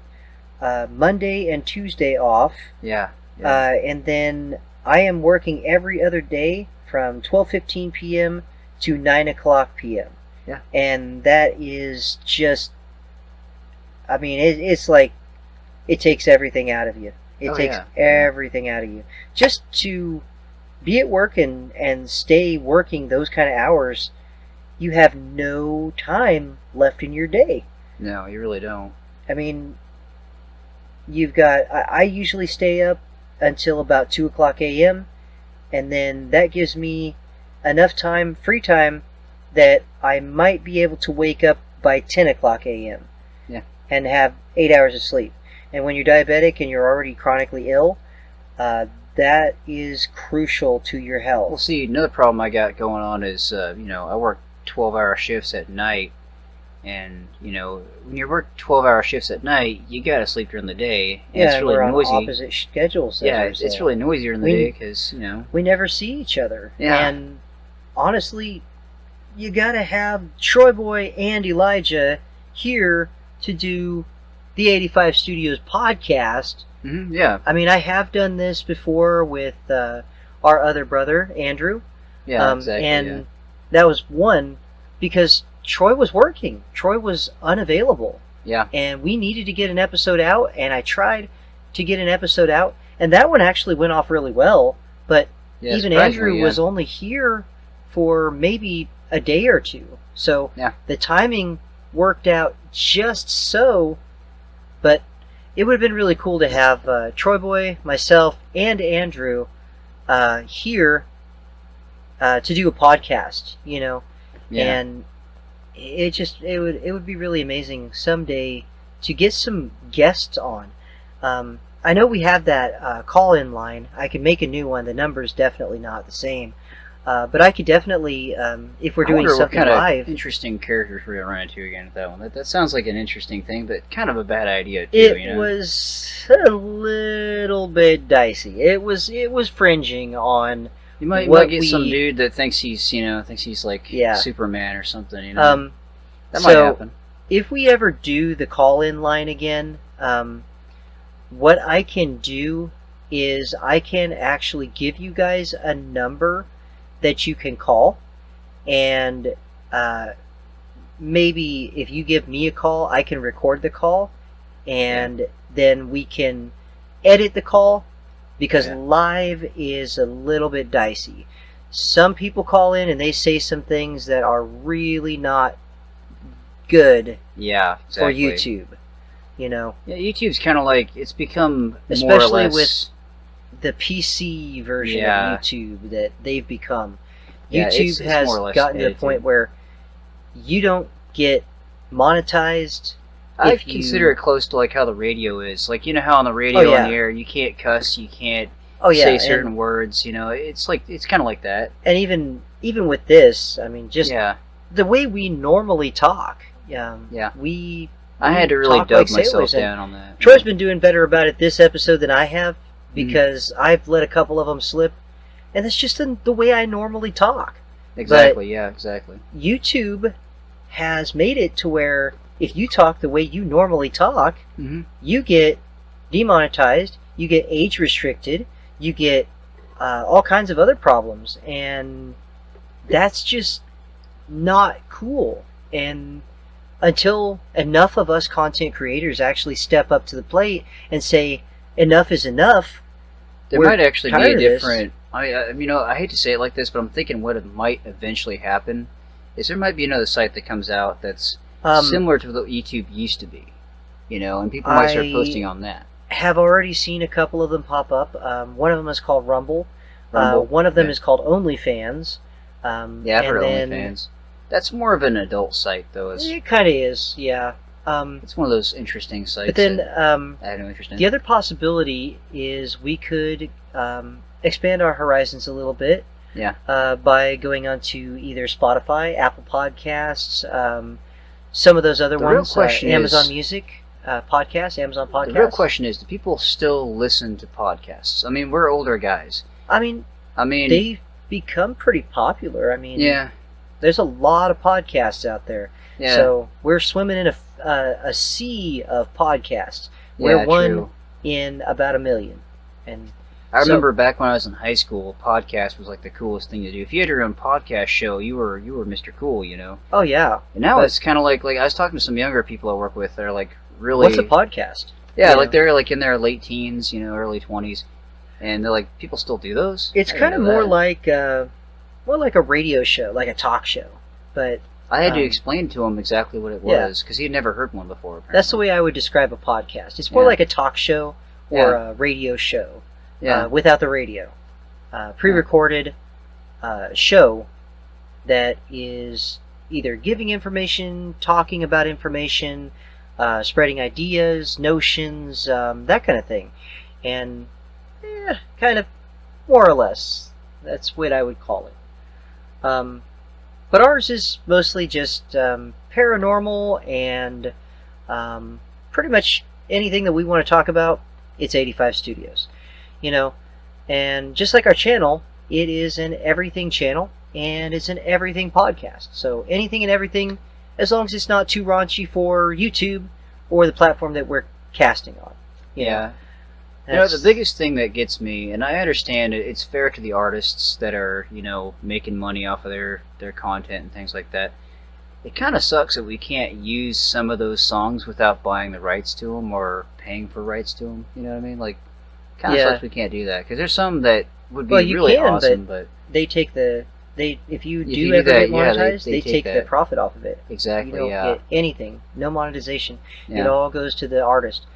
Monday and Tuesday off. And then I am working every other day from 12:15 p.m. to 9 o'clock p.m. Yeah. And that is just, I mean, it's like, it takes everything out of you. It takes everything out of you. Just to be at work and stay working those kind of hours, you have no time left in your day. No, you really don't. I mean, you've got, I usually stay up until about 2 o'clock a.m., and then that gives me enough time, free time, that I might be able to wake up by 10 o'clock a.m. And have 8 hours of sleep. And when you're diabetic and you're already chronically ill, that is crucial to your health. Well, see, another problem I got going on is, I work 12-hour shifts at night, and, when you work 12-hour shifts at night, you gotta sleep during the day, and it's really we're noisy. On opposite schedules. It's really noisy during the day, because, we never see each other. Yeah. And honestly, you gotta have Troy Boy and Elijah here to do the 85 Studios podcast. Mm-hmm, yeah. I mean, I have done this before with our other brother, Andrew. Yeah, exactly. And that was one because Troy was working. Troy was unavailable. Yeah. And we needed to get an episode out, and I tried to get an episode out, and that one actually went off really well, but even Andrew was only here for maybe a day or two. So the timing worked out just so, but it would have been really cool to have Troy Boy, myself, and Andrew here to do a podcast, Yeah. And it would be really amazing someday to get some guests on. I know we have that call-in line. I could make a new one. The number's definitely not the same. But I could definitely, if we're doing something what kind live. Of interesting characters we're going to run into again with that one. That sounds like an interesting thing, but kind of a bad idea too. It was a little bit dicey. It was fringing on. You might get some dude that thinks he's like Superman or something. You know, that might happen. If we ever do the call-in line again, what I can do is I can actually give you guys a number that you can call, and maybe if you give me a call, I can record the call, and then we can edit the call, because live is a little bit dicey. Some people call in and they say some things that are really not good for YouTube. You know? Yeah, YouTube's kind of like, it's become especially more or less... with the PC version of YouTube that they've become. Yeah, YouTube has gotten to the point where you don't get monetized. I consider it close to like how the radio is. Like, you know how on the radio on the air you can't cuss, you can't say certain words, you know, it's kind of like that. And even with this, I mean, just the way we normally talk, I had to really dub myself down on that. Troy's been doing better about it this episode than I have, because I've let a couple of them slip, and that's just the way I normally talk. Exactly, exactly. YouTube has made it to where if you talk the way you normally talk, you get demonetized, you get age restricted, you get all kinds of other problems, and that's just not cool. And until enough of us content creators actually step up to the plate and say enough is enough, there might actually be a different... I hate to say it like this, but I'm thinking what might eventually happen is there might be another site that comes out that's similar to what YouTube used to be, you know, and people might start posting on that. Have already seen a couple of them pop up. One of them is called Rumble. One of them is called OnlyFans. I've heard OnlyFans. That's more of an adult site, though. It kind of is, yeah. It's one of those interesting sites. But then I have no interest in. The other possibility is we could expand our horizons a little bit. Yeah. By going onto either Spotify, Apple Podcasts, some of those other ones, Amazon Music podcasts, Amazon Podcasts. The real question is, do people still listen to podcasts? I mean, we're older guys. I mean, they've become pretty popular. I mean, there's a lot of podcasts out there. Yeah. So we're swimming in a sea of podcasts. We're one in about 1 million. And I remember back when I was in high school, podcast was like the coolest thing to do. If you had your own podcast show, you were Mr. Cool, you know. Oh yeah. And now it's kind of like I was talking to some younger people I work with. They're like really. What's a podcast? Yeah, like they're like in their late teens, you know, early 20s, and they're like, people still do those. It's kind of more like a radio show, like a talk show, but. I had to explain to him exactly what it was, because he had never heard one before, apparently. That's the way I would describe a podcast. It's more like a talk show or a radio show, without the radio. Pre-recorded show that is either giving information, talking about information, spreading ideas, notions, that kind of thing. And kind of more or less, that's what I would call it. But ours is mostly just paranormal and pretty much anything that we want to talk about, it's 85 Studios. You know, and just like our channel, it is an everything channel, and it's an everything podcast. So anything and everything, as long as it's not too raunchy for YouTube or the platform that we're casting on. You know? You know, the biggest thing that gets me, and I understand it's fair to the artists that are, you know, making money off of their content and things like that. It kind of sucks that we can't use some of those songs without buying the rights to them or paying for rights to them. You know what I mean? Like, kind of sucks we can't do that, because there's some that would be really awesome, but they take if you do ever get monetized, they take the profit off of it. Exactly. You don't get anything, no monetization. It all goes to the artist.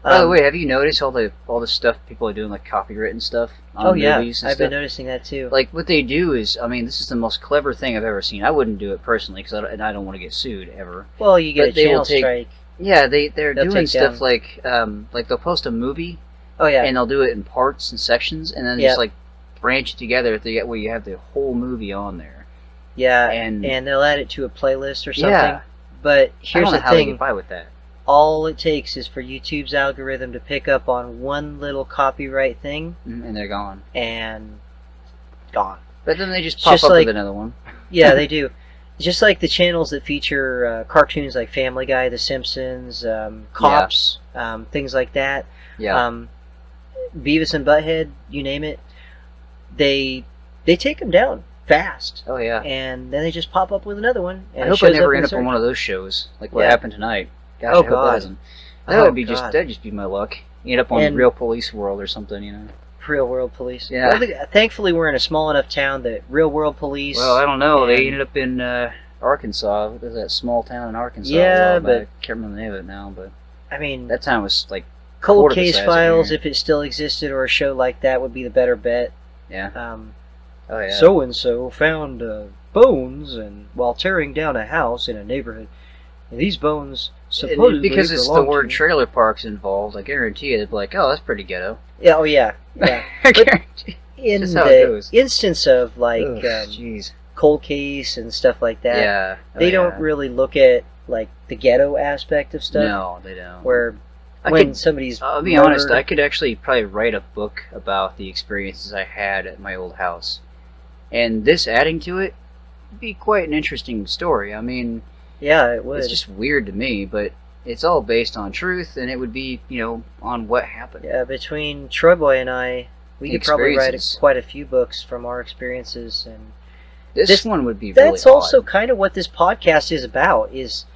By the way, have you noticed all the stuff people are doing, like copywritten stuff on movies and I've stuff? been noticing that too. Like what they do is, I mean, this is the most clever thing I've ever seen. I wouldn't do it personally because I don't want to get sued ever. Well, you get But a they will channel take- strike. Yeah, they're They'll doing take stuff down- like they'll post a movie Oh yeah, and they'll do it in parts and sections and then Yeah. just like branch it together to get where you have the whole movie on there. yeah, and- and they'll add it to a playlist or something. Yeah. But I here's don't know the how they thing: get by with that. all it takes is for YouTube's algorithm to pick up on one little copyright thing, And they're gone. and gone. But then they just It's pop just up like- with another one. Yeah, they do. Just like the channels that feature cartoons like Family Guy, The Simpsons, Cops, things like that. Yeah. Beavis and Butthead, you name it. They take them down fast, Oh yeah. and then they just pop up with another one. And I it hope I shows never in end the up on search. one of those shows, like what Yeah. happened tonight. Gosh, Oh, I hope God. that doesn't. That Oh, would be God. that'd just be my luck. You end up on And- Real Police World or something, you know. Real World Police. Yeah. Well, thankfully, we're in a small enough town that Real World Police. Well, I don't know. They and- ended up in Arkansas. There's that small town in Arkansas. Yeah, a while but- back. I can't remember the name of it now, but I mean, that town was like Cold quarter the Case size of Files, here. if it still existed, or a show like that, would be the better bet. yeah. Oh yeah. So and so found bones, and while tearing down a house in a neighborhood, and these bones And supposedly because it's the belong word to- trailer parks involved, I guarantee you, they'd be like, "Oh, that's pretty ghetto." Yeah, oh yeah, yeah. I guarantee. In Just how it the goes. instance of like Ugh, jeez. Cold Case and stuff like that, Yeah. Oh, they yeah. don't really look at like the ghetto aspect of stuff. No, they don't. Where I when could- somebody's I'll be honest, murdered- I could actually probably write a book about the experiences I had at my old house. And this adding to it would be quite an interesting story. I mean, yeah, it would. it's just weird to me, but it's all based on truth, and it would be, on what happened. Yeah, between Troy Boy and I, we could probably write Experiences. quite a few books from our experiences, and This one would be really that's also odd. kind of what this podcast is about: is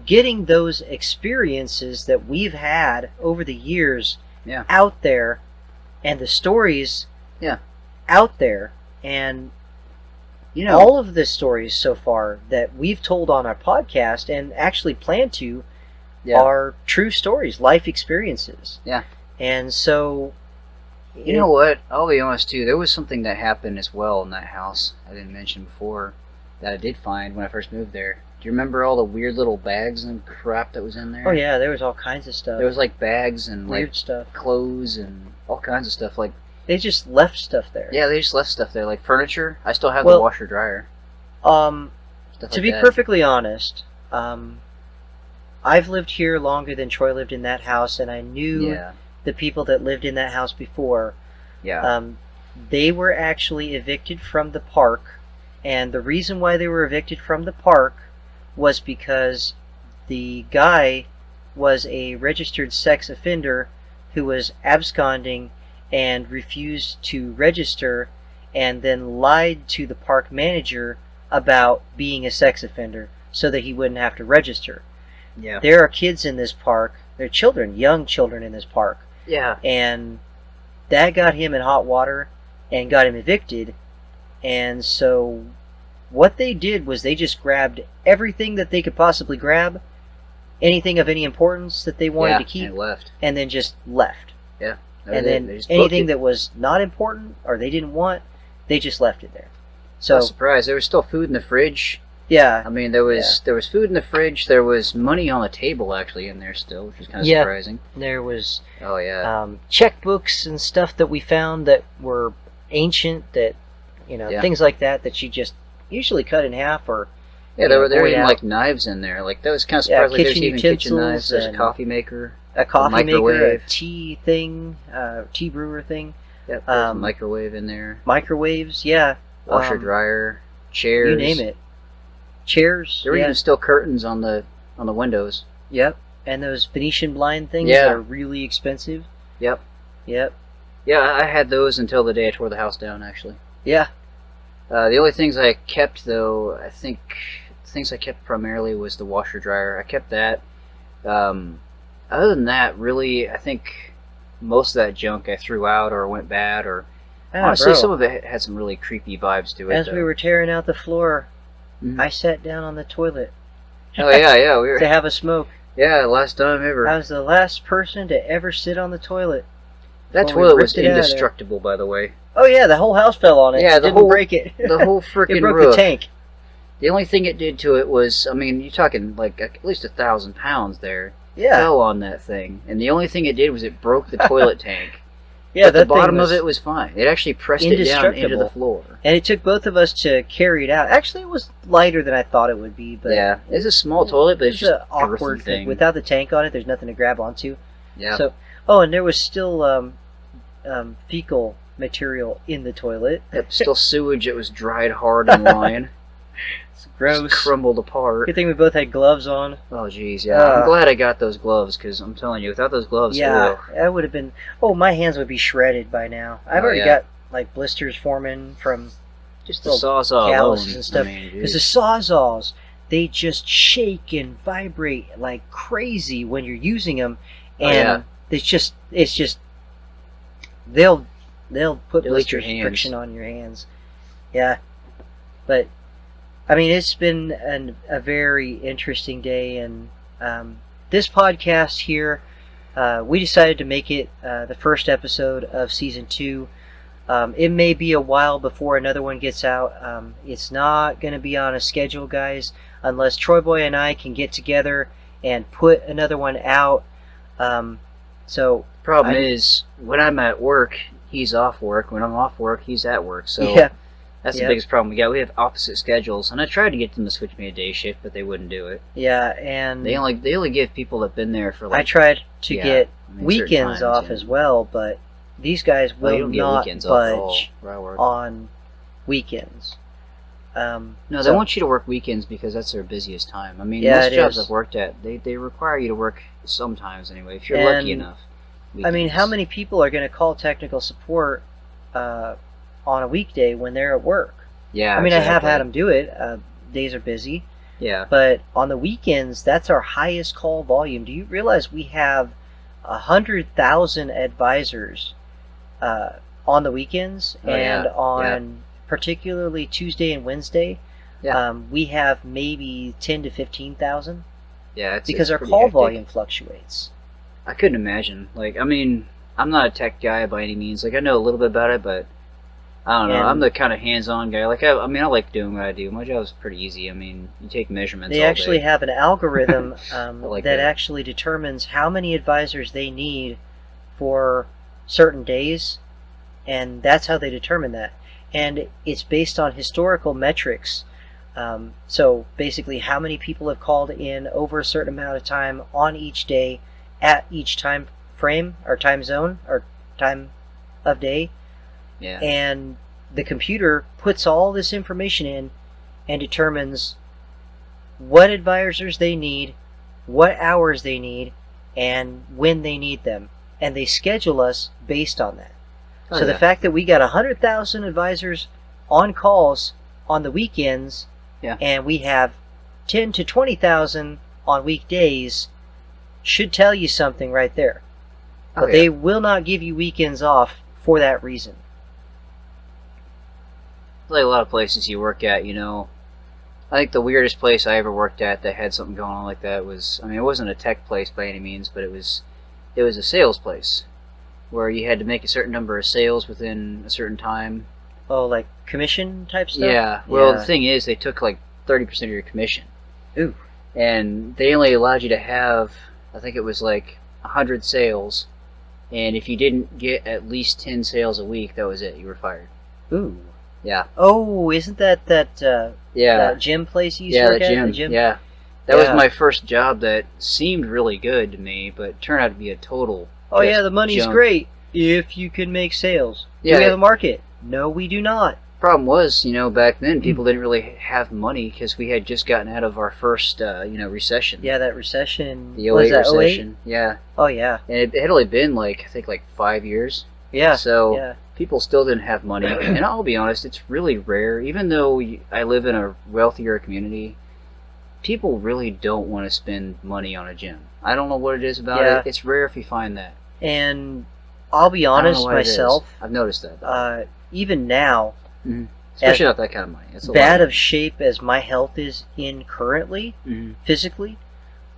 getting those experiences that we've had over the years Yeah. out there, and the stories Yeah. out there, and all of the stories so far that we've told on our podcast and actually plan to yeah. are true stories, life experiences. Yeah. And so, You know what? I'll be honest too. There was something that happened as well in that house I didn't mention before that I did find when I first moved there. Do you remember all the weird little bags and crap that was in there? Oh yeah, there was all kinds of stuff. There was like bags and weird like stuff. clothes and all kinds of stuff. Like They just left stuff there. yeah, they just left stuff there, like furniture. I still have Well, the washer dryer. Stuff To like be that. perfectly honest, I've lived here longer than Troy lived in that house, and I knew Yeah, the people that lived in that house before. yeah, They were actually evicted from the park, and the reason why they were evicted from the park was because the guy was a registered sex offender who was absconding and refused to register, and then lied to the park manager about being a sex offender so that he wouldn't have to register. yeah, There are kids in this park, there are children, young children in this park, yeah. and that got him in hot water and got him evicted. And so what they did was they just grabbed everything that they could possibly grab, anything of any importance that they wanted Yeah, to keep, and it left. and then just left. Yeah, And they then just booked anything it. that was not important or they didn't want, they just left it there. I So was surprised. There was still food in the fridge. yeah, I mean, there was food in the fridge. There was money on the table actually in there still, which was kind of Yeah. surprising. there was Oh yeah, checkbooks and stuff that we found that were ancient, that Yeah. things like that that you just usually cut in half, or yeah. There were void even out. like knives in there. Like that was kind of Yeah, surprising. There's kitchen even kitchen utensils knives. There's a and- coffee maker. a coffee maker, a microwave. tea thing, tea brewer thing, Yeah, there's a Um, microwave in there. microwaves, yeah, Washer dryer, chairs. you name it. Chairs, There were yeah, even still curtains on the windows. yep, and those Venetian blind things Yeah. that are really expensive. Yep. Yep, Yeah, I had those until the day I tore the house down. Actually, yeah, the only things I kept though, I think the things I kept primarily was the washer dryer. I kept that. Other than that, really, I think most of that junk I threw out or went bad, or honestly, bro. some of it had some really creepy vibes to it. As though. we were tearing out the floor, Mhm. I sat down on the toilet Oh yeah, yeah, we were. to have a smoke. Yeah, last time ever. I was the last person to ever sit on the toilet. That when we toilet was ripped it out of there. indestructible, by the way. Oh yeah, the whole house fell on it. Yeah, It didn't break it. The whole freaking it broke roof. the tank. The only thing it did to it was, I mean, you're talking like at least 1,000 pounds there. Yeah. Fell on that thing, and the only thing it did was it broke the toilet tank. Yeah, but the that thing bottom was of it was fine. It actually pressed it down into the floor. And it took both of us to carry it out. Actually, it was lighter than I thought it would be. But yeah, it's a small toilet, but it's just an awkward thing. Without the tank on it, there's nothing to grab onto. Yeah. So, oh, and there was still fecal material in the toilet. Yep, still sewage. It was dried hard and lying. It's gross. Just crumbled apart. Good thing we both had gloves on. Oh, jeez, yeah. I'm glad I got those gloves, because I'm telling you, without those gloves, yeah, that would have been... Oh, my hands would be shredded by now. I've already got, like, blisters forming from... Just the sawzall calluses and stuff. Because the sawzalls, they just shake and vibrate like crazy when you're using them, and it's just they'll put blisters, friction on your hands. Yeah, but I mean, it's been a very interesting day, and this podcast here, we decided to make it the first episode of season 2. It may be a while before another one gets out. It's not going to be on a schedule, guys, unless Troy Boy and I can get together and put another one out. So problem is, when I'm at work, he's off work. When I'm off work, he's at work. So that's the biggest problem we got. We have opposite schedules, and I tried to get them to switch me a day shift, but they wouldn't do it. Yeah, and they only give people that've been there for like. I tried to get weekends off as well, but these guys will not budge on weekends. No, they want you to work weekends because that's their busiest time. I mean, most jobs I've worked at, they require you to work sometimes anyway, if you're lucky enough. Weekends. I mean, how many people are going to call technical support on a weekday when they're at work? Yeah, I mean, I have had them do it. Days are busy. Yeah. But on the weekends, that's our highest call volume. Do you realize we have 100,000 advisors on the weekends, on particularly Tuesday and Wednesday, we have maybe 10 to 15,000. Yeah, because our call volume fluctuates. I couldn't imagine. Like, I mean, I'm not a tech guy by any means. Like, I know a little bit about it, but I don't know. I'm the kind of hands-on guy. Like, I mean, I like doing what I do. My job's pretty easy. I mean, you take measurements. They actually have an algorithm like that actually determines how many advisors they need for certain days. And that's how they determine that. And it's based on historical metrics. So basically how many people have called in over a certain amount of time on each day at each time frame or time zone or time of day. Yeah. And the computer puts all this information in and determines what advisors they need, what hours they need, and when they need them. And they schedule us based on that. So the fact that we got 100,000 advisors on calls on the weekends, and we have 10 to 20,000 on weekdays, should tell you something right there. But they will not give you weekends off for that reason. Like a lot of places you work at, you know, I think the weirdest place I ever worked at that had something going on like that was, I mean, it wasn't a tech place by any means, but it was a sales place, where you had to make a certain number of sales within a certain time. Oh, like commission type stuff? Yeah. Well, the thing is, they took like 30% of your commission. Ooh. And they only allowed you to have, I think it was like 100 sales, and if you didn't get at least 10 sales a week, that was it. You were fired. Ooh. Yeah. Oh, isn't that gym place you used to work at? The gym? Yeah. That was my first job that seemed really good to me, but turned out to be a total the money's great if you can make sales. Yeah. Do we have a market? No, we do not. Problem was, you know, back then people didn't really have money because we had just gotten out of our first, recession. Yeah, that recession. The 08 recession. 08? Yeah. Oh, yeah. And it had only been, like, I think, 5 years. Yeah. So people still didn't have money. And I'll be honest, it's really rare. Even though I live in a wealthier community, people really don't want to spend money on a gym. I don't know what it is about it. It's rare if you find that. And I'll be honest myself. I've noticed that. Even now, especially not that kind of money. It's bad of shape as my health is in currently, physically,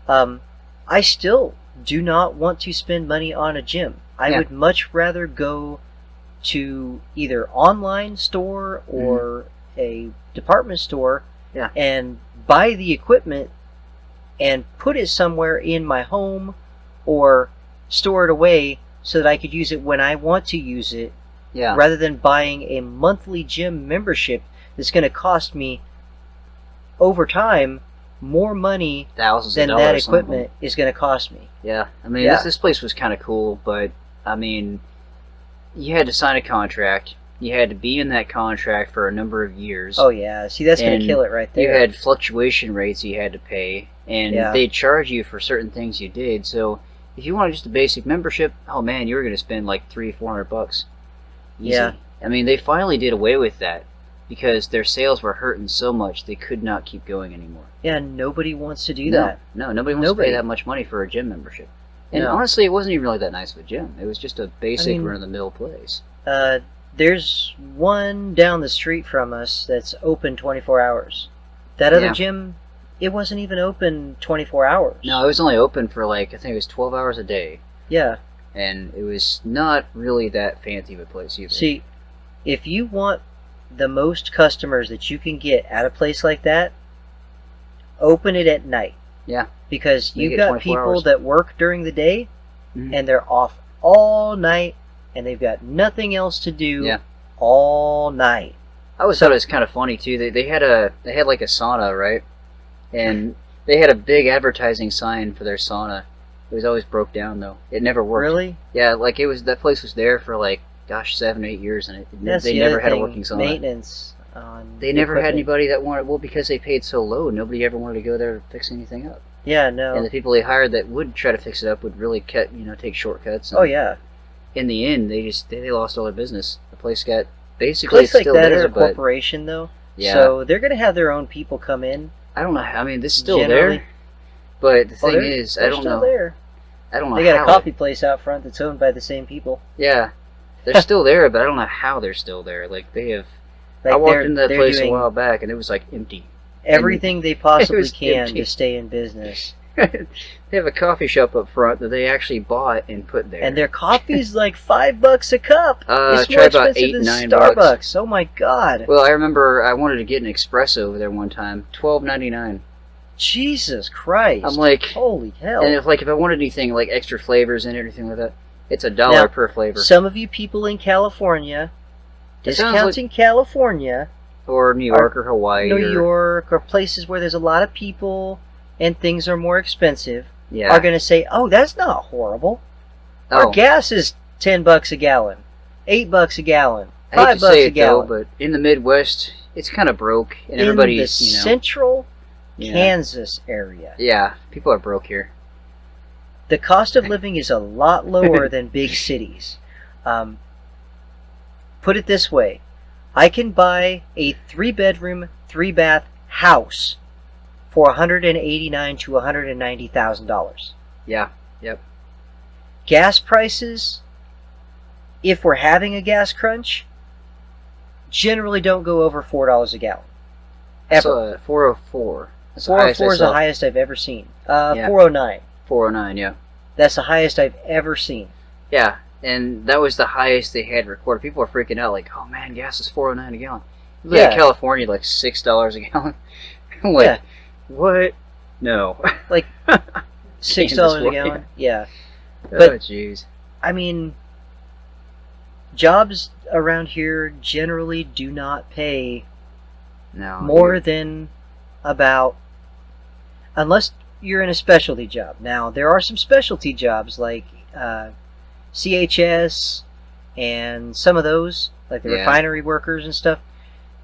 I I still do not want to spend money on a gym. I would much rather go to either online store or a department store and buy the equipment and put it somewhere in my home or store it away so that I could use it when I want to use it, rather than buying a monthly gym membership that's going to cost me over time more money thousands than of dollars that equipment is going to cost me. Yeah, I mean, this place was kind of cool, but I mean, you had to sign a contract. You had to be in that contract for a number of years. Oh yeah, see, that's going to kill it right there. You had fluctuation rates you had to pay, and they'd charge you for certain things you did. So if you wanted just a basic membership, oh man, you were going to spend like $300-400. Easy. Yeah, I mean, they finally did away with that because their sales were hurting so much they could not keep going anymore. Yeah, nobody wants to do that. No, nobody wants to pay that much money for a gym membership. And honestly, it wasn't even really that nice of a gym. It was just a basic run-of-the-mill place. There's one down the street from us that's open 24 hours. That other gym, it wasn't even open 24 hours. No, it was only open for like, I think it was 12 hours a day. Yeah. And it was not really that fancy of a place either. See, if you want the most customers that you can get at a place like that, open it at night. Yeah. Because you've got people that work during the day, and they're off all night, and they've got nothing else to do all night. I always thought it was kind of funny too. They had like a sauna, right? And they had a big advertising sign for their sauna. It was always broke down though. It never worked. Really? Yeah, like that place was there for like 7-8 years, and they never had a working sauna. Maintenance. They never had anybody that wanted, because they paid so low, nobody ever wanted to go there to fix anything up. Yeah, no. And the people they hired that would try to fix it up would really take shortcuts. Oh yeah. In the end, they lost all their business. The place got basically it's still like that there, is a corporation though. Yeah. So they're going to have their own people come in. I don't know. I mean, this is still there, but the thing is, I don't know. There. I don't know. They got a coffee place out front that's owned by the same people. Yeah, they're still there, but I don't know how they're still there. Like they have. I walked into that place a while back, and it was like empty. Everything they possibly can to stay in business. They have a coffee shop up front that they actually bought and put there. And their coffee's like $5 a cup. It's more about expensive $8-9 than Starbucks. Oh my god. Well, I remember I wanted to get an espresso over there one time. $12.99. Jesus Christ. I'm like, holy hell. And if I wanted anything like extra flavors in it or anything like that, it's $1 per flavor. Some of you people in California, discounting California, or New York or Hawaii, New York, or places where there's a lot of people and things are more expensive, are going to say, "Oh, that's not horrible. Our gas is $10 a gallon, $8 a gallon, $5 a gallon." Though, but in the Midwest, it's kind of broke, and everybody's in the central Kansas area. Yeah, people are broke here. The cost of living is a lot lower than big cities. Put it this way. I can buy a 3-bedroom, 3-bath house for $189,000 to $190,000. Yeah. Yep. Gas prices, if we're having a gas crunch, generally don't go over $4 a gallon. Ever. So, 404. That's 404 is the highest I've ever seen. 409. 409, yeah. That's the highest I've ever seen. Yeah, and that was the highest they had recorded. People are freaking out, like, "Oh man, gas is $409 a gallon." You live in California, like $6 a gallon. I'm like, what? No. Like $6 a gallon? Yeah. But, oh, jeez. I mean, jobs around here generally do not pay more than about, unless you're in a specialty job. Now, there are some specialty jobs like CHS and some of those, like the refinery workers and stuff.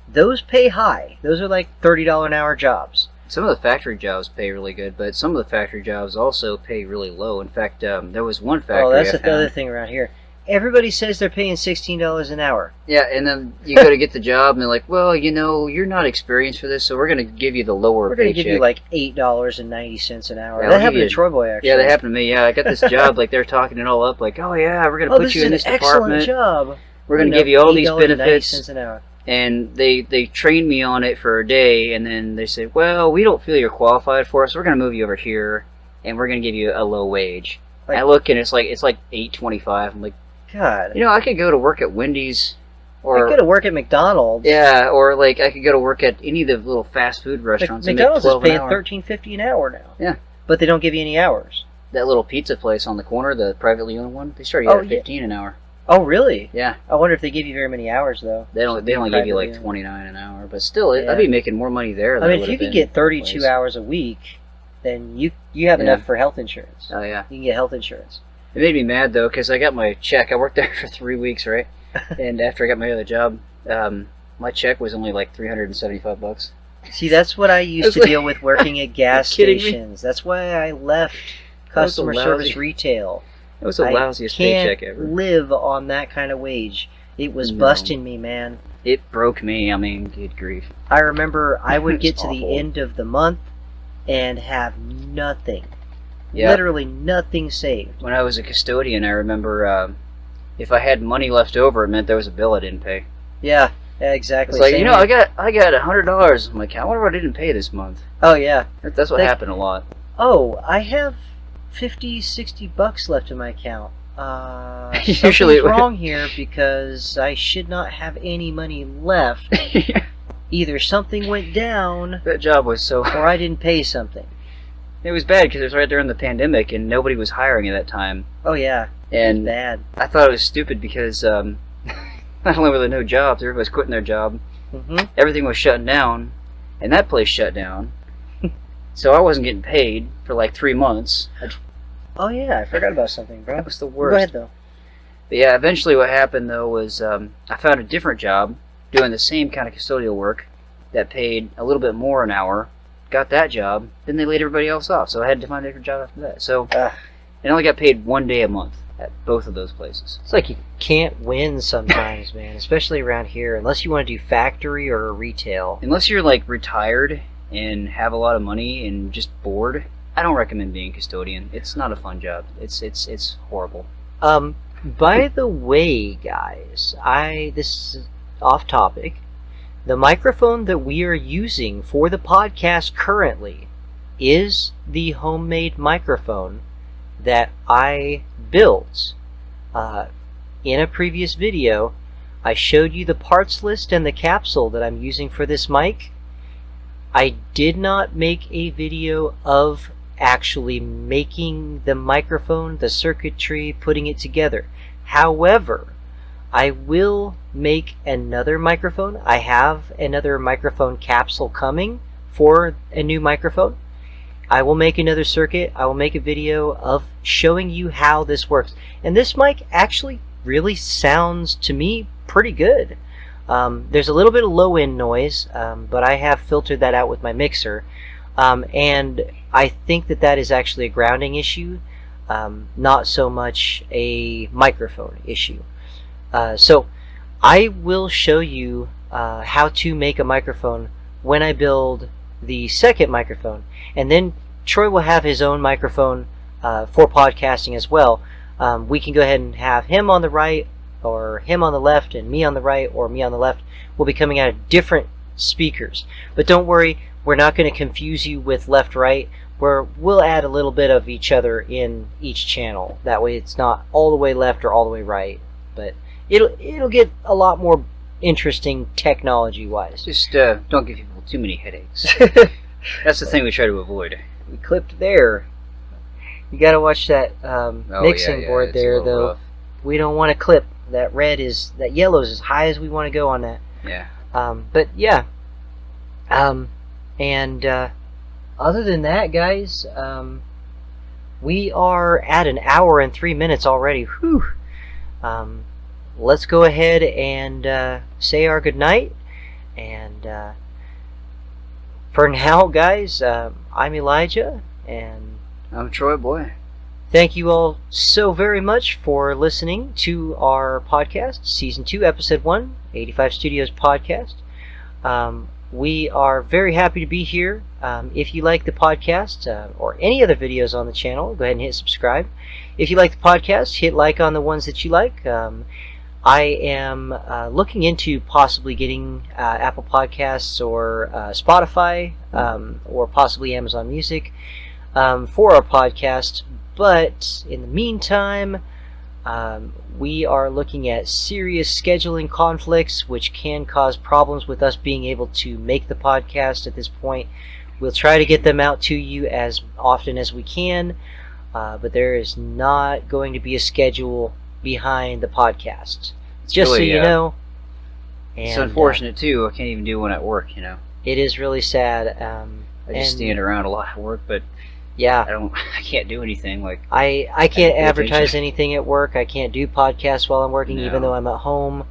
Those pay high. Those are like $30 an hour jobs. Some of the factory jobs pay really good, but some of the factory jobs also pay really low. In fact, there was one factory. Oh, that's the other thing around here. Everybody says they're paying $16 an hour. Yeah, and then you go to get the job, and they're like, "Well, you're not experienced for this, so we're going to give you the lower paycheck. We're going to give you like $8.90 an hour." Yeah, that happened to Troy Boy, actually. Yeah, that happened to me. Yeah, I got this job. Like they're talking it all up. Like, "Oh yeah, we're going to put you in this department. This is an excellent job. We're going to give you all these benefits." $8.90 an hour. And they trained me on it for a day, and then they said, "Well, we don't feel you're qualified for us. So we're going to move you over here, and we're gonna give you a low wage. Like- I look and it's like $8.25. I'm like, God. you know, I could go to work at Wendy's, or I could work at McDonald's. yeah, or like I could go to work at any of the little fast food restaurants. McDonald's and is make paying $12 an hour. $13.50 an hour now. Yeah. But they don't give you any hours. That little pizza place on the corner, the privately owned one, they start you at 15 an hour. Oh, really? Yeah. I wonder if they give you very many hours, though. They only give you like Privately owned. 29 an hour, but still, Yeah. I'd be making more money there. I mean, if you could get 32 hours a week, then you have enough for health insurance. Oh yeah. You can get health insurance. It made me mad though, because I got my check. I worked there for 3 weeks, right? And after I got my other job, my check was only like $375. See, that's what I used to deal with working at gas kidding me? stations. That's why I left customer service retail. It was the lousiest paycheck ever. Live on that kind of wage. It was busting me, man. It broke me. I mean, good grief. I remember I would get to It's the awful. end of the month and have nothing. Yeah. Literally nothing saved. When I was a custodian, I remember if I had money left over, it meant there was a bill I didn't pay. Yeah, exactly. It's like, Same you know, here. I got $100. I'm like, I wonder what I didn't pay this month. Oh, yeah. That's what happened a lot. Oh, I have 50, 60 bucks left in my account. Usually Something's wrong here because I should not have any money left. Either something went down That job was so... or I didn't pay something. It was bad because it was right during the pandemic and nobody was hiring at that time. Oh, yeah. And Bad. I thought it was stupid because not only were there no jobs, everybody was quitting their job. Mm-hmm. Everything was shutting down, and that place shut down. So I wasn't getting paid for like 3 months. Oh, yeah. I forgot about something, bro. That was the Go worst. ahead, though. But yeah, eventually what happened though was I found a different job doing the same kind of custodial work that paid a little bit more an hour. Got that job, then they laid everybody else off, so I had to find a different job after that. So I only got paid 1 day a month at both of those places. It's like you can't win sometimes, man, especially around here, unless you want to do factory or retail. Unless you're like retired and have a lot of money and just bored, I don't recommend being a custodian. It's not a fun job. It's horrible. By the way, guys, this is off topic. The microphone that we are using for the podcast currently is the homemade microphone that I built. In a previous video, I showed you the parts list and the capsule that I'm using for this mic. I did not make a video of actually making the microphone, the circuitry, putting it together. However, I will make another microphone. I have another microphone capsule coming for a new microphone. I will make another circuit. I will make a video of showing you how this works. And this mic actually really sounds to me pretty good. There's a little bit of low end noise, but I have filtered that out with my mixer. And I think that is actually a grounding issue, not so much a microphone issue. So I will show you how to make a microphone when I build the second microphone, and then Troy will have his own microphone for podcasting as well. We can go ahead and have him on the right, or him on the left, and me on the right, or me on the left. We'll be coming out of different speakers, but don't worry, we're not going to confuse you with left-right. We'll add a little bit of each other in each channel. That way it's not all the way left or all the way right, but it'll get a lot more interesting technology-wise. Just don't give people too many headaches. That's the thing we try to avoid. We clipped there. You gotta watch that mixing board it's there, a little though. rough. We don't want to clip. That yellow is as high as we want to go on that. Yeah. But yeah. And other than that, guys, we are at an hour and 3 minutes already. Whew. Let's go ahead and say our goodnight. And for now, guys, I'm Elijah, and I'm Troy Boy. thank you all so very much for listening to our podcast, Season 2, Episode 1, 85 Studios Podcast. We are very happy to be here. If you like the podcast or any other videos on the channel, go ahead and hit subscribe. If you like the podcast, hit like on the ones that you like. I am looking into possibly getting Apple Podcasts or Spotify or possibly Amazon Music. for our podcast. But in the meantime, we are looking at serious scheduling conflicts, which can cause problems with us being able to make the podcast at this point. We'll try to get them out to you as often as we can, but there is not going to be a schedule behind the podcast. Just really, so you know. And, it's unfortunate, too. I can't even do one at work, you know. It is really sad. I just stand around a lot at work, but yeah, I can't do anything. Like I can't advertise anything at work. I can't do podcasts while I'm working, even though I'm at home.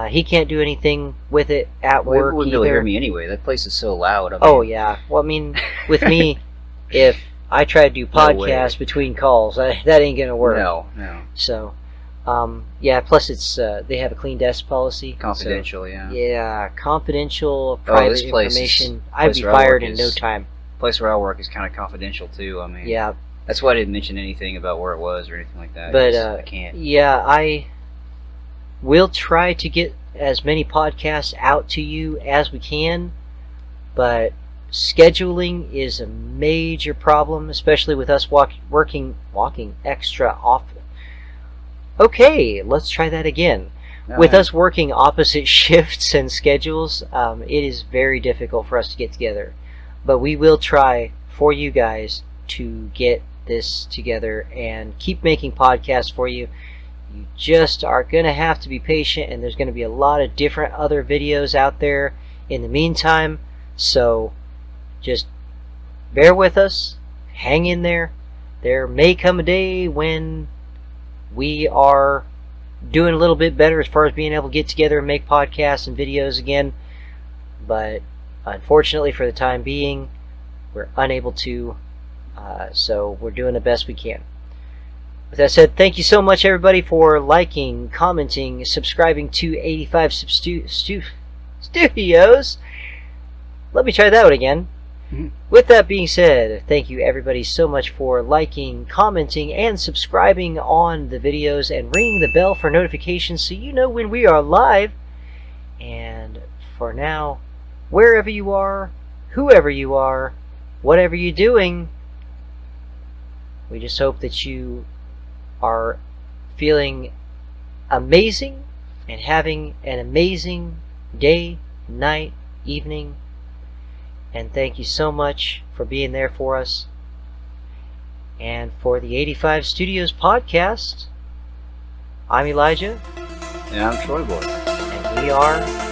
He can't do anything with it at work. You wouldn't be able to hear me anyway. That place is so loud. I mean, oh yeah. Well, I mean, with me, if I try to do podcasts between calls, that ain't gonna work. No. So, yeah. Plus, it's they have a clean desk policy. Confidential, so, yeah. Yeah, confidential, private information. I'd be fired in no time. The place where I work is kind of confidential too. I mean, yeah. That's why I didn't mention anything about where it was or anything like that. But I can't. Yeah, I will try to get as many podcasts out to you as we can, but scheduling is a major problem, especially with us walking extra often. Okay, let's try that again. With us working opposite shifts and schedules, it is very difficult for us to get together. But we will try for you guys to get this together and keep making podcasts for you. You just are going to have to be patient, and there's going to be a lot of different other videos out there in the meantime. So just bear with us, hang in there. There may come a day when we are doing a little bit better as far as being able to get together and make podcasts and videos again, but unfortunately for the time being we're unable to, so we're doing the best we can. With that said, thank you so much everybody for liking, commenting, subscribing to 85 Studios. Let me try that one again. With that being said, thank you everybody so much for liking, commenting, and subscribing on the videos, and ringing the bell for notifications so you know when we are live. And for now, wherever you are, whoever you are, whatever you're doing, we just hope that you are feeling amazing and having an amazing day, night, evening. And thank you so much for being there for us. And for the 85 Studios podcast, I'm Elijah. And I'm Troy Boy. And we are